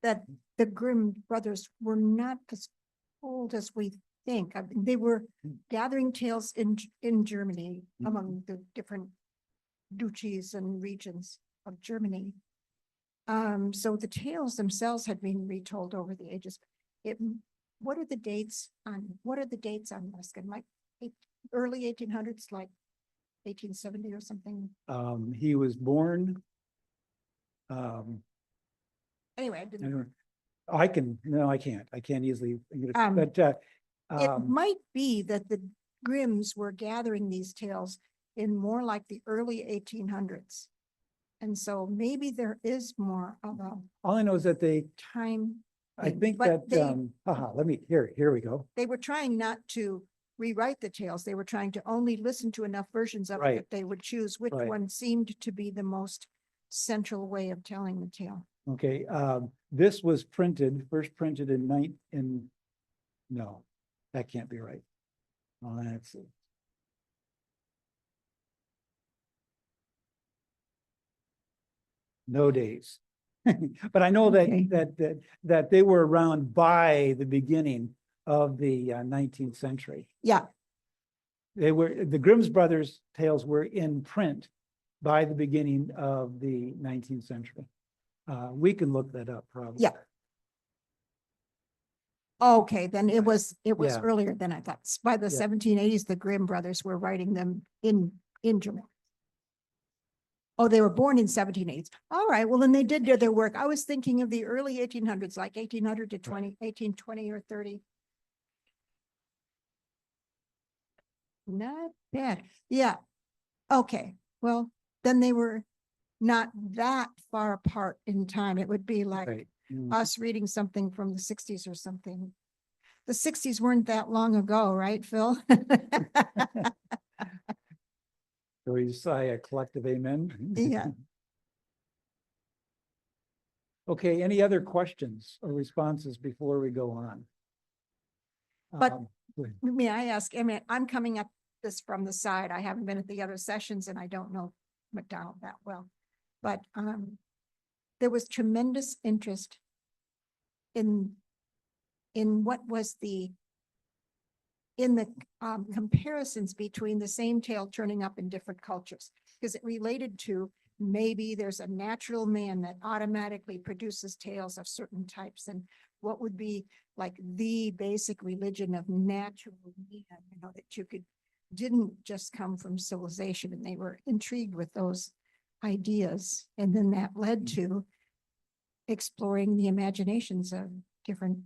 that the Grimm brothers were not as old as we think. I mean, they were gathering tales in Germany among the different duchies and regions of Germany. So the tales themselves had been retold over the ages. What are the dates on Ruskin? Like early 1800s, like 1870 or something? He was born. Anyway, I can't. I can't easily. But it might be that the Grimms were gathering these tales in more like the early 1800s. And so maybe there is more of a all I know is that time. I think but that, here we go. They were trying not to rewrite the tales. They were trying to only listen to enough versions of it that they would choose which one seemed to be the most central way of telling the tale. Okay, this was first printed no, that can't be right. Oh, let's see. No days. But I know that they were around by the beginning of the 19th century. Yeah. The Grimm's Brothers tales were in print by the beginning of the 19th century. We can look that up probably. Yeah. Okay, then it was Yeah. earlier than I thought. By the 1780s, the Grimm brothers were writing them in German. Oh, they were born in 1780s. All right, well, then they did do their work. I was thinking of the early 1800s, like 1800 to 1820 or 30. Not bad. Yeah. Okay, well, then they were not that far apart in time. It would be like us reading something from the 60s or something. The 60s weren't that long ago, right, Phil? So we say a collective amen. Yeah. Okay, any other questions or responses before we go on? But may I ask, I mean, I'm coming at this from the side. I haven't been at the other sessions and I don't know MacDonald that well. But there was tremendous interest in what was the in the comparisons between the same tale turning up in different cultures, because it related to maybe there's a natural man that automatically produces tales of certain types, and what would be like the basic religion of natural man, that you didn't just come from civilization, and they were intrigued with those ideas. And then that led to exploring the imaginations of different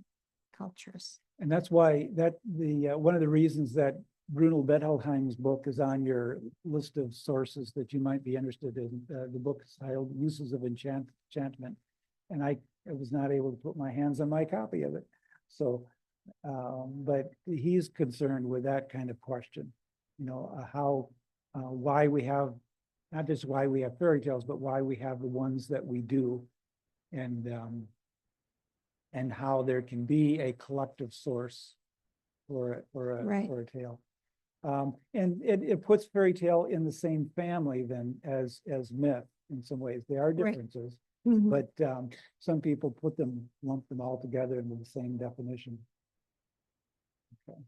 cultures. And that's why one of the reasons that Bruno Bettelheim's book is on your list of sources that you might be interested in. The book is titled Uses of Enchantment. And I was not able to put my hands on my copy of it. So, but he's concerned with that kind of question, why we have, not just why we have fairy tales, but why we have the ones that we do, and how there can be a collective source for a tale. And it puts fairy tale in the same family then as myth in some ways. There are differences, but some people lump them all together into the same definition. Okay.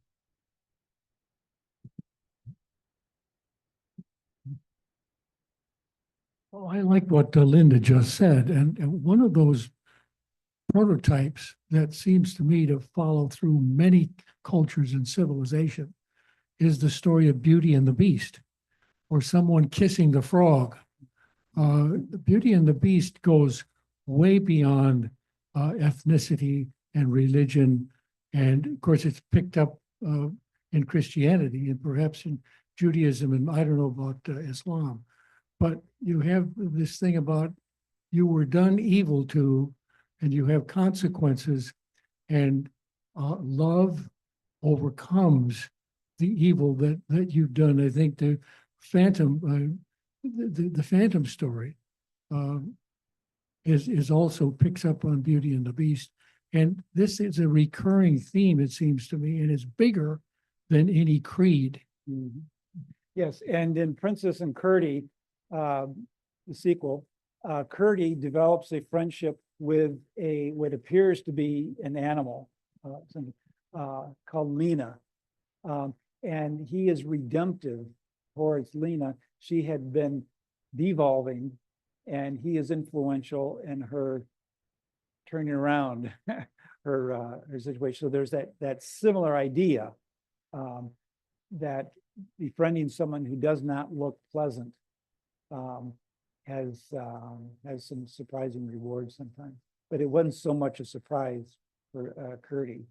Well, I like what Linda just said, and one of those prototypes that seems to me to follow through many cultures and civilization is the story of Beauty and the Beast, or someone kissing the frog. Beauty and the Beast goes way beyond ethnicity and religion, and of course it's picked up in Christianity and perhaps in Judaism, and I don't know about Islam. But you have this thing about you were done evil to, and you have consequences, and love overcomes the evil that you've done. I think the Phantom, the Phantom story is also picks up on Beauty and the Beast, and this is a recurring theme, it seems to me, and it's bigger than any creed. Mm-hmm. Yes, and in Princess and Curdie, the sequel, Curdie develops a friendship with what appears to be an animal called Lena, and he is redemptive towards Lena. She had been devolving, and he is influential in her turning around her situation. So there's that similar idea that befriending someone who does not look pleasant has some surprising rewards sometimes, but it wasn't so much a surprise for Curdie.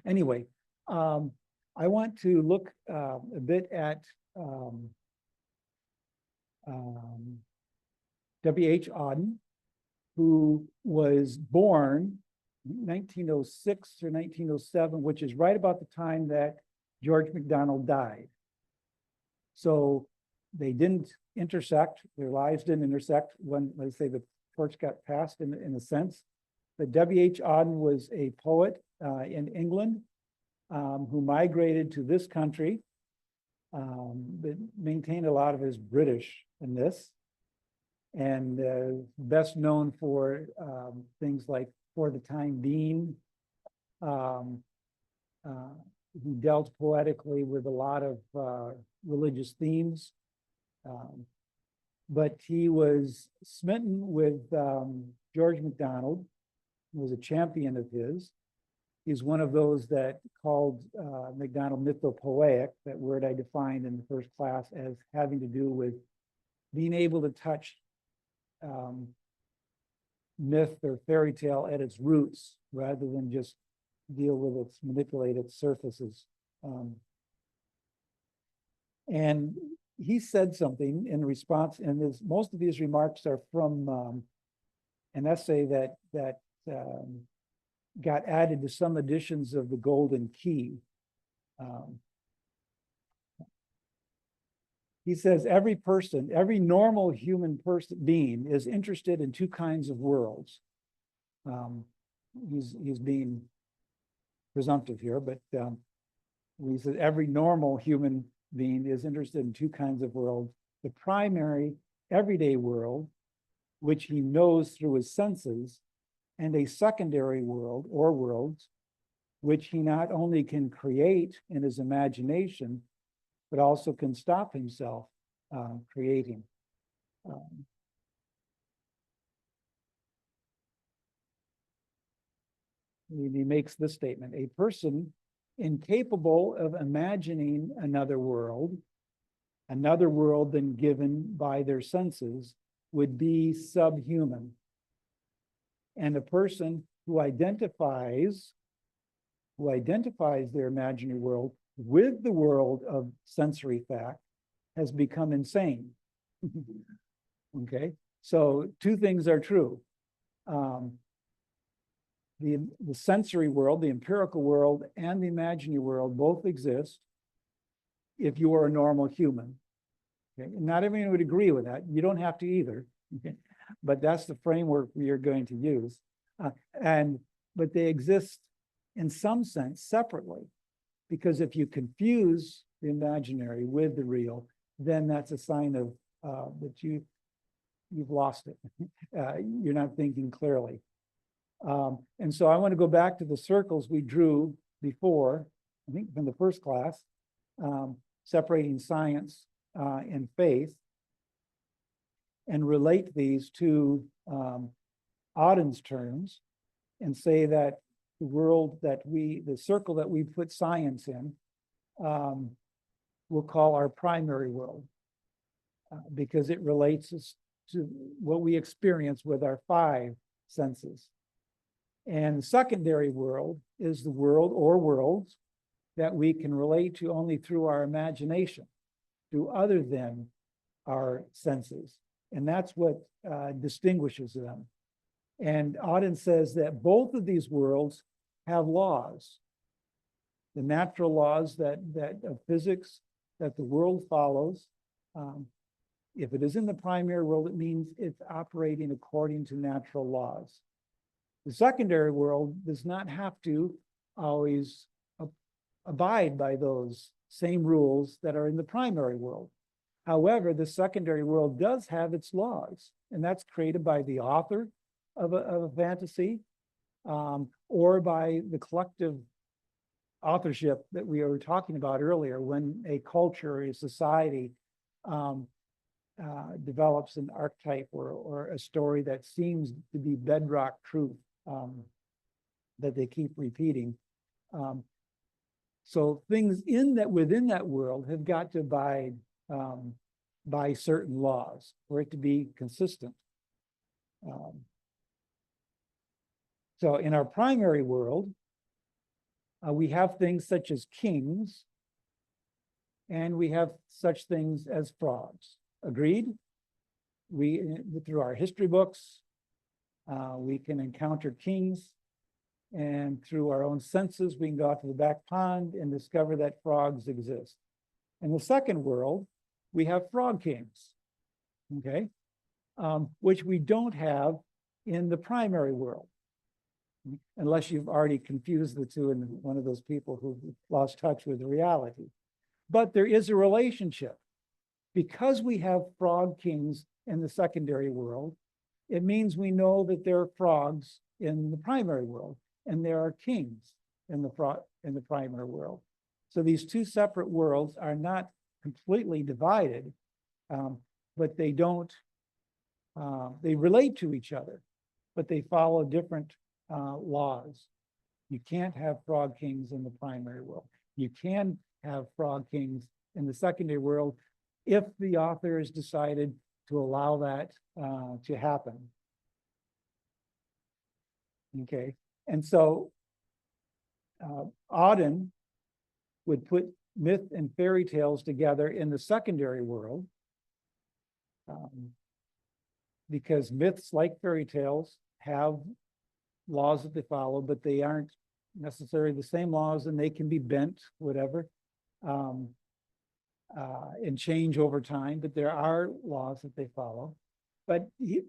Anyway, I want to look a bit at W.H. Auden, who was born 1906 or 1907, which is right about the time that George MacDonald died. So they didn't intersect, their lives didn't intersect when, let's say, the torch got passed in a sense. But W.H. Auden was a poet in England who migrated to this country, but maintained a lot of his Britishness, and best known for things like For the Time Being. He dealt poetically with a lot of religious themes, but he was smitten with George MacDonald, who was a champion of his. He's one of those that called MacDonald mythopoeic, that word I defined in the first class as having to do with being able to touch myth or fairy tale at its roots, rather than just deal with its manipulated surfaces. And he said something in response, and most of these remarks are from an essay that got added to some editions of the Golden Key. He says, every normal human being is interested in two kinds of worlds. He's being presumptive here, but he says every normal human being is interested in two kinds of worlds: the primary everyday world, which he knows through his senses, and a secondary world or worlds, which he not only can create in his imagination, but also can stop himself creating. He makes this statement: a person incapable of imagining another world than given by their senses, would be subhuman. And a person who identifies their imaginary world with the world of sensory fact has become insane. Okay, so two things are true. The sensory world, the empirical world, and the imaginary world both exist if you are a normal human. Okay? And not everyone would agree with that. You don't have to either. Okay? But that's the framework we are going to use. But they exist in some sense separately, because if you confuse the imaginary with the real, then that's a sign of that you've lost it. You're not thinking clearly. And so I want to go back to the circles we drew before, I think from the first class, separating science and faith, and relate these to Auden's terms, and say that the world that the circle that we put science in, we'll call our primary world, because it relates us to what we experience with our five senses. And the secondary world is the world or worlds that we can relate to only through our imagination, through other than our senses. And that's what distinguishes them. And Auden says that both of these worlds have laws. The natural laws that of physics that the world follows. If it is in the primary world, it means it's operating according to natural laws. The secondary world does not have to always abide by those same rules that are in the primary world. However, the secondary world does have its laws, and that's created by the author of a fantasy, or by the collective authorship that we were talking about earlier, when a culture or a society develops an archetype or a story that seems to be bedrock truth that they keep repeating. So things within that world have got to abide by certain laws for it to be consistent. So in our primary world, we have things such as kings, and we have such things as frogs. Agreed? Through our history books, we can encounter kings, and through our own senses, we can go out to the back pond and discover that frogs exist. In the second world, we have frog kings, okay, which we don't have in the primary world, unless you've already confused the two and one of those people who lost touch with reality. But there is a relationship. Because we have frog kings in the secondary world, it means we know that there are frogs in the primary world, and there are kings in the primary world. So these two separate worlds are not completely divided, but they don't, they relate to each other, but they follow different laws. You can't have frog kings in the primary world. You can have frog kings in the secondary world if the author has decided to allow that to happen. Okay, and so Auden would put myth and fairy tales together in the secondary world, because myths, like fairy tales, have laws that they follow, but they aren't necessarily the same laws, and they can be bent, whatever, and change over time, but there are laws that they follow. But he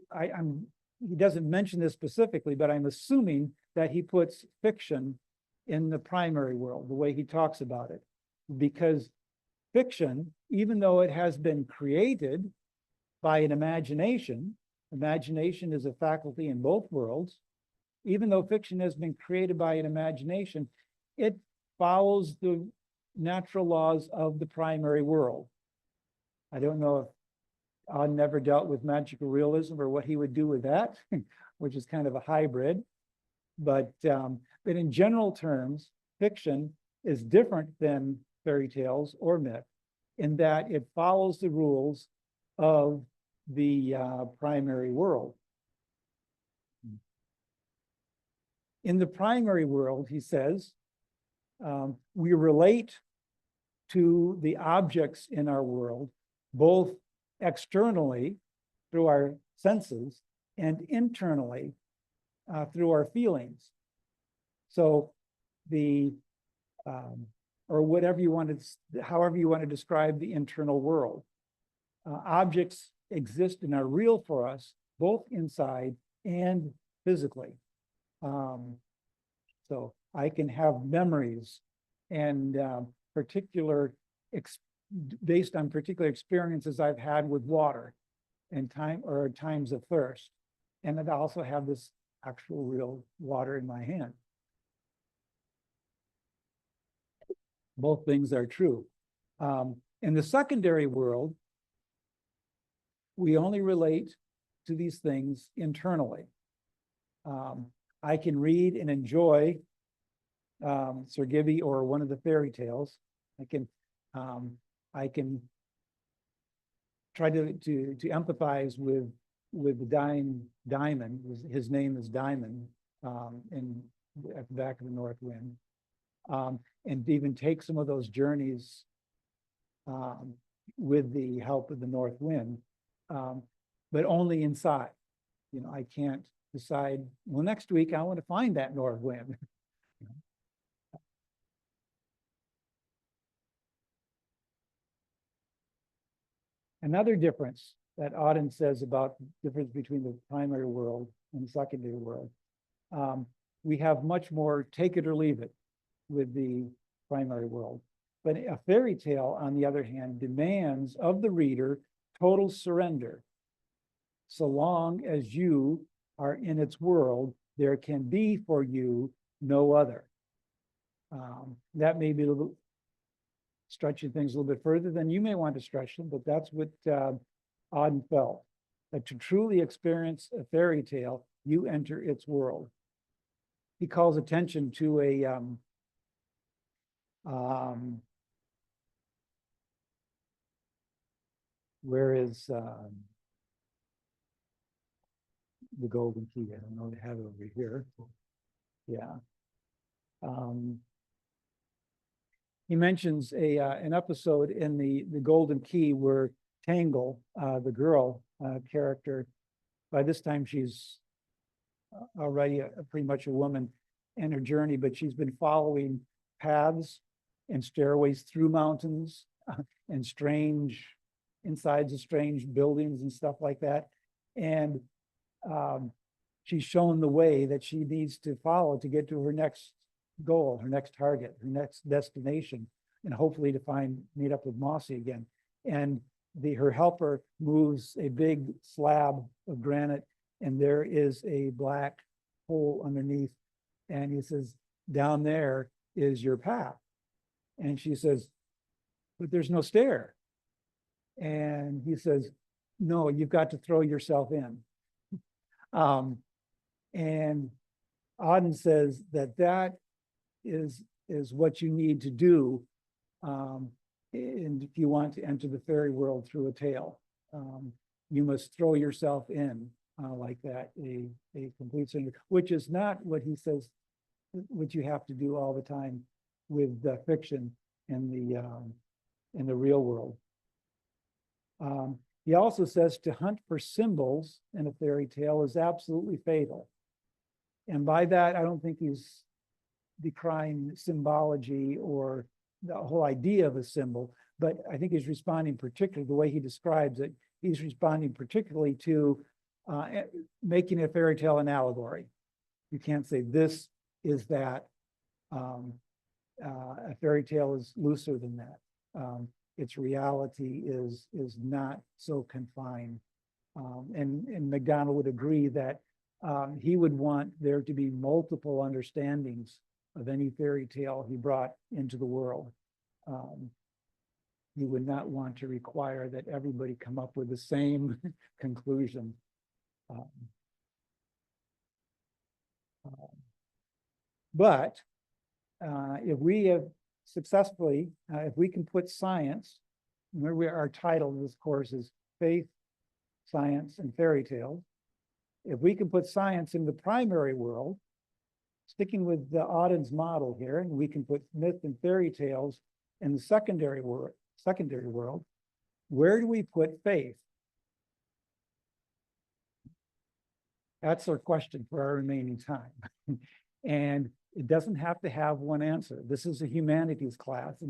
doesn't mention this specifically, but I'm assuming that he puts fiction in the primary world, the way he talks about it, because fiction, even though it has been created by an imagination is a faculty in both worlds. Even though fiction has been created by an imagination, it follows the natural laws of the primary world. I don't know if Auden never dealt with magical realism or what he would do with that, which is kind of a hybrid. But in general terms, fiction is different than fairy tales or myth in that it follows the rules of the primary world. In the primary world, he says, we relate to the objects in our world, both externally through our senses and internally through our feelings. So the, or whatever you want to, however you want to describe the internal world. Objects exist and are real for us, both inside and physically. So I can have memories and based on particular experiences I've had with water and times of thirst. And I also have this actual real water in my hand. Both things are true. In the secondary world, we only relate to these things internally. I can read and enjoy Sir Gibbie or one of the fairy tales. I can try to empathize with the dying Diamond. His name is Diamond at the back of the North Wind, and even take some of those journeys with the help of the North Wind, but only inside. You know, I can't decide, well, next week I want to find that North Wind. Another difference that Auden says about the difference between the primary world and the secondary world, we have much more take it or leave it with the primary world. But a fairy tale, on the other hand, demands of the reader total surrender. So long as you are in its world, there can be for you no other. That may be a little stretching things a little bit further than you may want to stretch them, but that's what Auden felt, that to truly experience a fairy tale, you enter its world. He calls attention to a where is the Golden Key? I don't know, I have it over here. Yeah. He mentions an episode in the Golden Key where Tangle, the girl character, by this time she's already pretty much a woman in her journey, but she's been following paths and stairways through mountains and strange insides of strange buildings and stuff like that. And she's shown the way that she needs to follow to get to her next goal, her next target, her next destination, and hopefully to meet up with Mossy again. And her helper moves a big slab of granite, and there is a black hole underneath. And he says, down there is your path. And she says, but there's no stair. And he says, no, you've got to throw yourself in. And Auden says that is what you need to do, and if you want to enter the fairy world through a tale. You must throw yourself in like that, a complete surrender, which is not what he says, what you have to do all the time with fiction in the real world. He also says to hunt for symbols in a fairy tale is absolutely fatal. And by that, I don't think he's decrying symbology or the whole idea of a symbol, but I think he's responding particularly, the way he describes it, he's responding particularly to making a fairy tale an allegory. You can't say this is that. A fairy tale is looser than that. Its reality is not so confined. And MacDonald would agree that he would want there to be multiple understandings of any fairy tale he brought into the world. He would not want to require that everybody come up with the same conclusion. But if we have successfully, if we can put science, remember our title of this course is Faith, Science, and Fairy Tales. If we can put science in the primary world, sticking with the Auden's model here, and we can put myth and fairy tales in the secondary world, where do we put faith? That's our question for our remaining time. And it doesn't have to have one answer. This is a humanities class,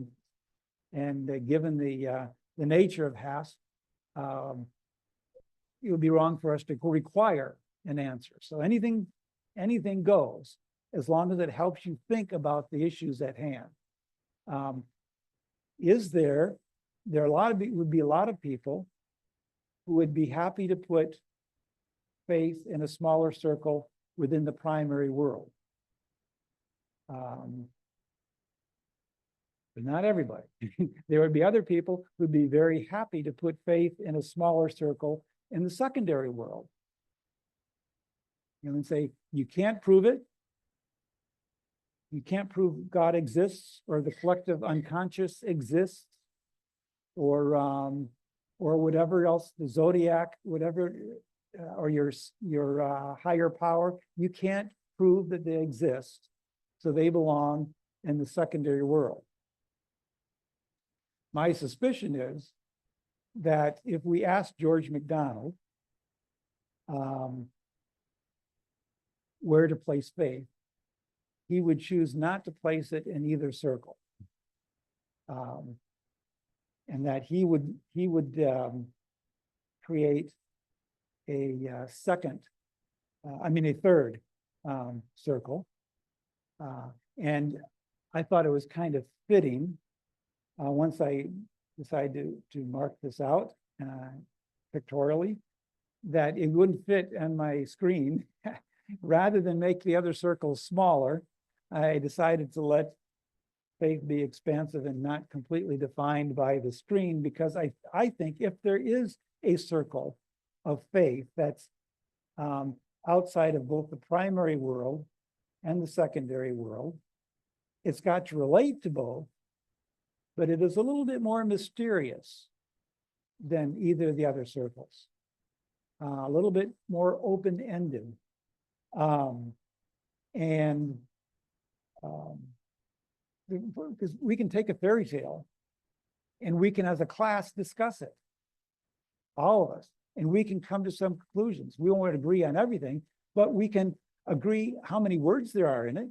and given the nature of HASP, it would be wrong for us to require an answer. So anything goes, as long as it helps you think about the issues at hand. Would be a lot of people who would be happy to put faith in a smaller circle within the primary world. But not everybody. There would be other people who'd be very happy to put faith in a smaller circle in the secondary world. And say, you can't prove it. You can't prove God exists or the collective unconscious exists or whatever else, the zodiac, whatever, or your higher power. You can't prove that they exist. So they belong in the secondary world. My suspicion is that if we asked George MacDonald where to place faith, he would choose not to place it in either circle. And that he would create a third circle. And I thought it was kind of fitting once I decided to mark this out pictorially, that it wouldn't fit on my screen. Rather than make the other circles smaller, I decided to let faith be expansive and not completely defined by the screen, because I think if there is a circle of faith that's outside of both the primary world and the secondary world, it's got to relate to both, but it is a little bit more mysterious than either of the other circles. A little bit more open-ended. Because we can take a fairy tale and we can, as a class, discuss it, all of us, and we can come to some conclusions. We won't agree on everything, but we can agree how many words there are in it.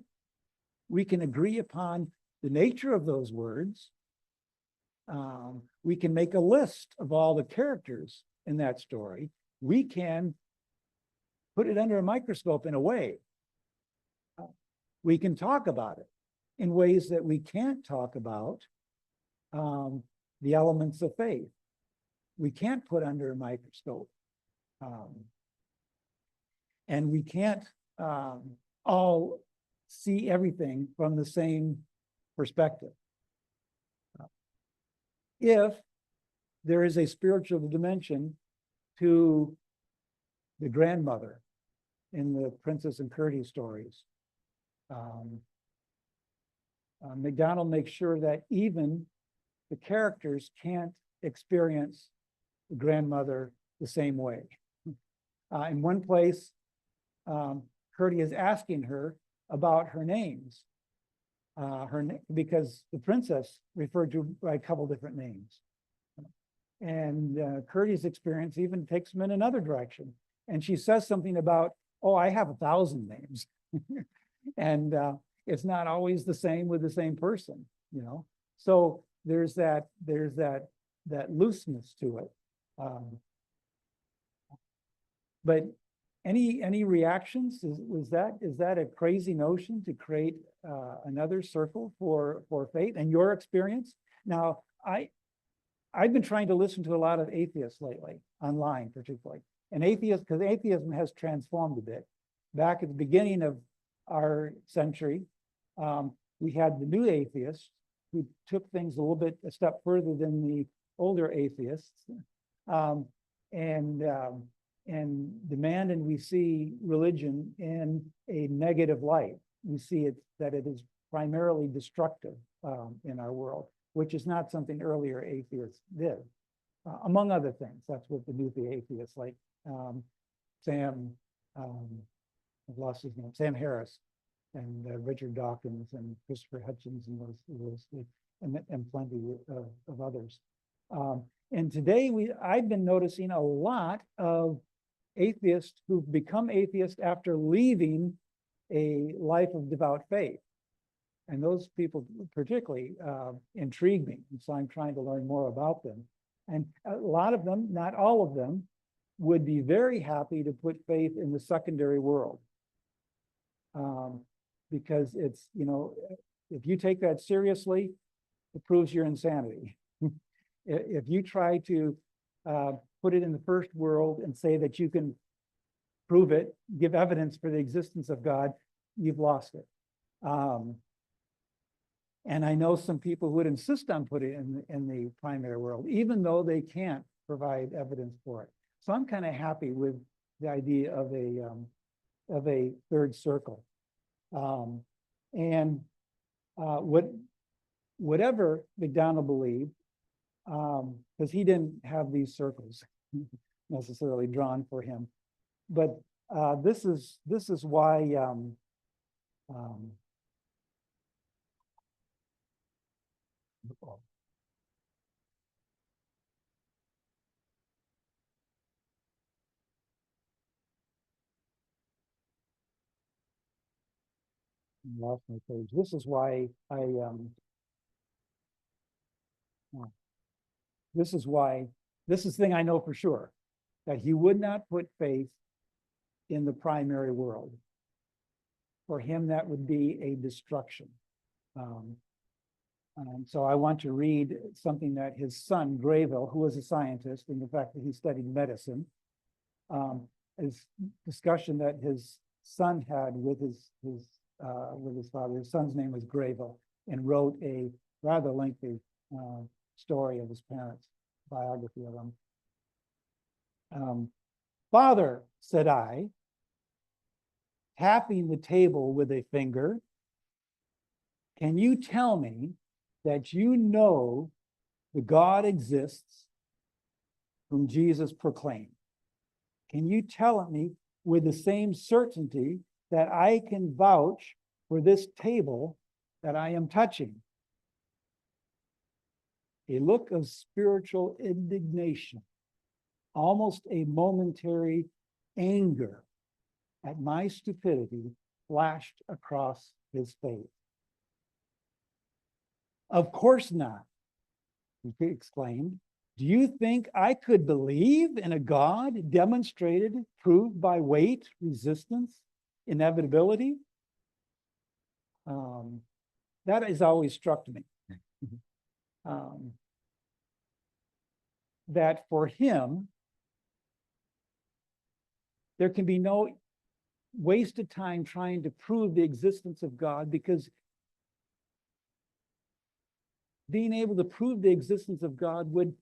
We can agree upon the nature of those words. We can make a list of all the characters in that story. We can put it under a microscope in a way. We can talk about it in ways that we can't talk about the elements of faith. We can't put under a microscope. And we can't all see everything from the same perspective. If there is a spiritual dimension to the grandmother in the Princess and Curdie stories, MacDonald makes sure that even the characters can't experience the grandmother the same way. In one place, Curdie is asking her about her names, because the princess referred to by a couple different names. And Curdie's experience even takes him in another direction. And she says something about, oh, I have 1,000 names. And it's not always the same with the same person, you know. So there's that looseness to it. But any reactions? Is that a crazy notion to create another circle for faith and your experience? Now, I've been trying to listen to a lot of atheists lately, online particularly, and because atheism has transformed a bit. Back at the beginning of our century, We had the new atheists who took things a little bit a step further than the older atheists, and demand, and we see religion in a negative light. We see it that it is primarily destructive in our world, which is not something earlier atheists did. Among other things, that's what the new atheists like Sam, I've lost his name, Sam Harris, and Richard Dawkins and Christopher Hitchens and those and plenty of others. And today I've been noticing a lot of atheists who've become atheists after leaving a life of devout faith. And those people particularly intrigue me. And so I'm trying to learn more about them. And a lot of them, not all of them, would be very happy to put faith in the secondary world. Because it's, you know, if you take that seriously, it proves your insanity. If you try to put it in the first world and say that you can prove it, give evidence for the existence of God, you've lost it. And I know some people who would insist on putting it in the primary world, even though they can't provide evidence for it. So I'm kind of happy with the idea of a third circle. Whatever MacDonald believed, because he didn't have these circles necessarily drawn for him, but this is why lost my page. This is why this is the thing I know for sure, that he would not put faith in the primary world. For him, that would be a destruction. So I want to read something that his son, Grayville, who was a scientist, and the fact that he studied medicine, is discussion that his son had with his father. His son's name was Grayville, and wrote a rather lengthy story of his parents, biography of them. Father, said I, tapping the table with a finger, can you tell me that you know the God exists whom Jesus proclaimed? Can you tell me with the same certainty that I can vouch for this table that I am touching? A look of spiritual indignation, almost a momentary anger at my stupidity, flashed across his face. Of course not, he exclaimed. Do you think I could believe in a God demonstrated, proved by weight, resistance, inevitability? That has always struck me. That for him, there can be no wasted time trying to prove the existence of God, because being able to prove the existence of God would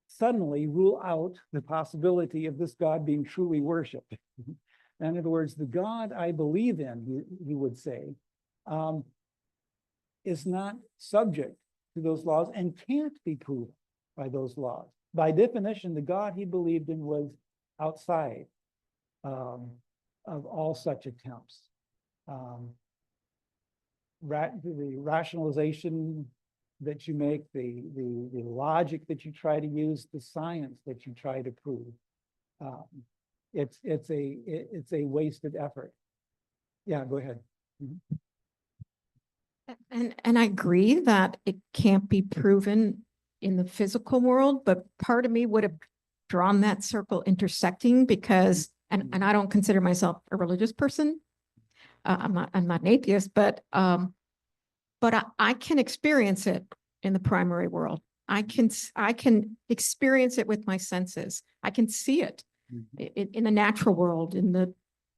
suddenly rule out the possibility of this God being truly worshiped. In other words, the God I believe in, he would say, is not subject to those laws and can't be proven by those laws. By definition, the God he believed in was outside of all such attempts. The rationalization that you make, the logic that you try to use, the science that you try to prove, it's a wasted effort. Yeah, go ahead. And I agree that it can't be proven in the physical world, but part of me would have drawn that circle intersecting because, and I don't consider myself a religious person. I'm not an atheist, but I can experience it in the primary world. I can experience it with my senses. I can see it in the natural world, in the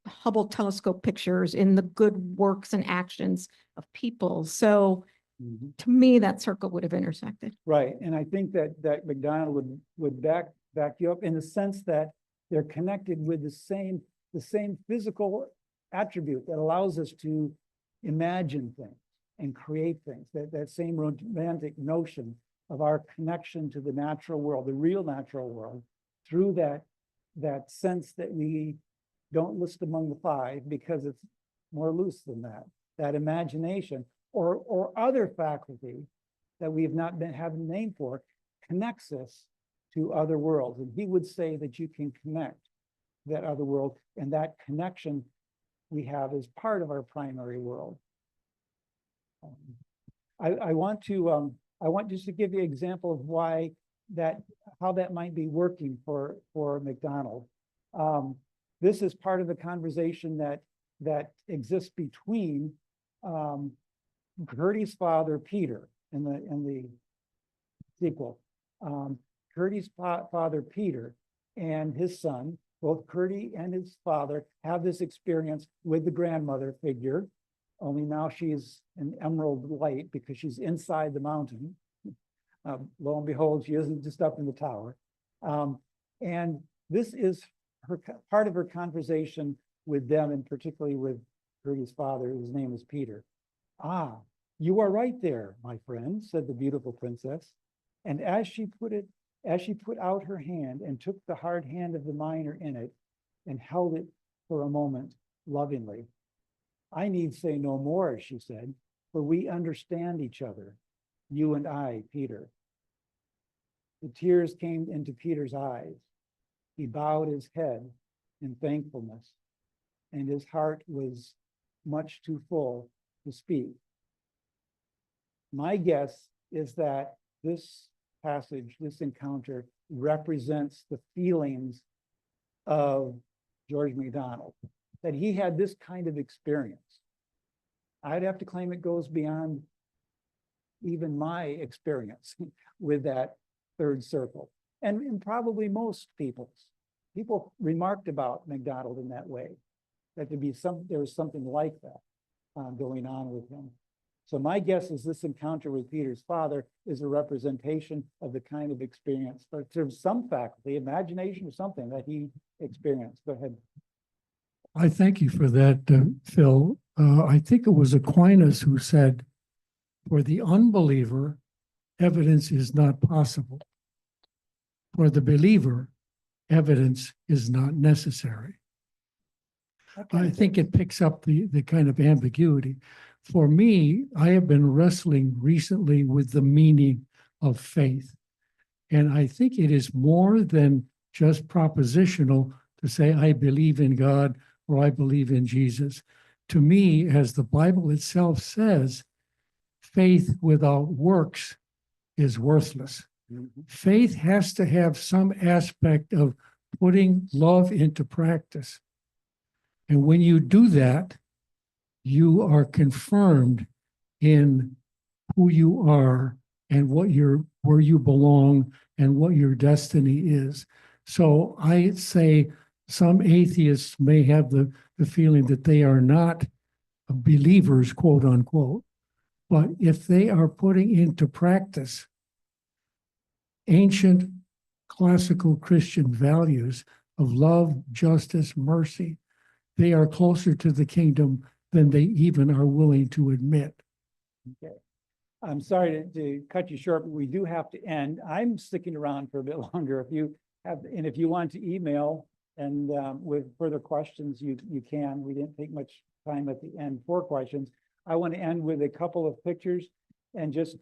Hubble telescope pictures, in the good works and actions of people. So Mhm. to me, that circle would have intersected. Right, and I think that MacDonald would back you up in the sense that they're connected with the same physical attribute that allows us to imagine things and create things. That same romantic notion of our connection to the natural world, the real natural world, through that sense that we don't list among the five because it's more loose than that imagination or other faculty that we have not have a name for connects us to other worlds. And he would say that you can connect that other world, and that connection we have is part of our primary world. I want just to give you an example of how that might be working for MacDonald. This is part of the conversation that exists between Gertie's father, Peter, in the sequel. Gertie's father, Peter, and his son, both Gertie and his father, have this experience with the grandmother figure, only now she's an emerald light because she's inside the mountain. Lo and behold, she isn't just up in the tower. And this is part of her conversation with them, and particularly with Gertie's father, whose name is Peter. "Ah, you are right there, my friend," said the beautiful princess. And as she put out her hand and took the hard hand of the miner in it and held it for a moment lovingly. "I need say no more," she said, "for we understand each other, you and I, Peter." The tears came into Peter's eyes. He bowed his head in thankfulness, and his heart was much too full to speak. My guess is that this passage, this encounter, represents the feelings of George MacDonald, that he had this kind of experience. I'd have to claim it goes beyond even my experience with that third circle, and probably most people's. People remarked about MacDonald in that way, that there was something like that going on with him. So my guess is this encounter with Peter's father is a representation of the kind of experience, but there's some faculty, imagination or something that he experienced. Go ahead. I thank you for that, Phil. I think it was Aquinas who said, "For the unbeliever, evidence is not possible. For the believer, evidence is not necessary." I think it picks up the kind of ambiguity. For me, I have been wrestling recently with the meaning of faith. And I think it is more than just propositional to say, I believe in God or I believe in Jesus. To me, as the Bible itself says, faith without works is worthless. Faith has to have some aspect of putting love into practice. And when you do that, you are confirmed in who you are and where you belong and what your destiny is. So I say some atheists may have the feeling that they are not believers, quote unquote, but if they are putting into practice ancient classical Christian values of love, justice, mercy, they are closer to the kingdom than they even are willing to admit. Okay. I'm sorry to cut you short, but we do have to end. I'm sticking around for a bit longer. If you want to email and with further questions, you can. We didn't take much time at the end for questions. I want to end with a couple of pictures, and just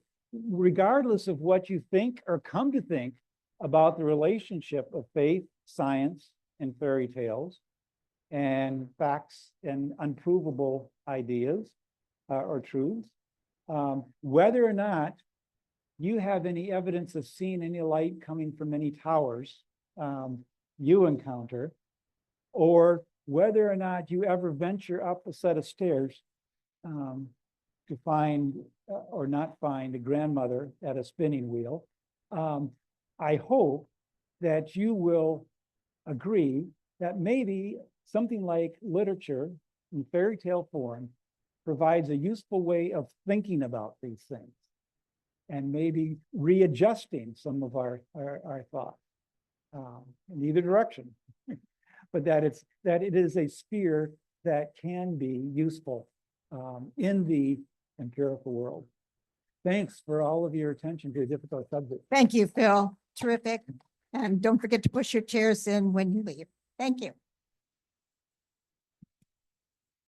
regardless of what you think or come to think about the relationship of faith, science, and fairy tales, and facts and unprovable ideas or truths, whether or not you have any evidence of seeing any light coming from any towers you encounter, or whether or not you ever venture up a set of stairs to find or not find a grandmother at a spinning wheel, I hope that you will agree that maybe something like literature in fairy tale form provides a useful way of thinking about these things and maybe readjusting some of our thought in either direction. But that it is a sphere that can be useful in the empirical world. Thanks for all of your attention to a difficult subject. Thank you, Phil. Terrific. And don't forget to push your chairs in when you leave. Thank you.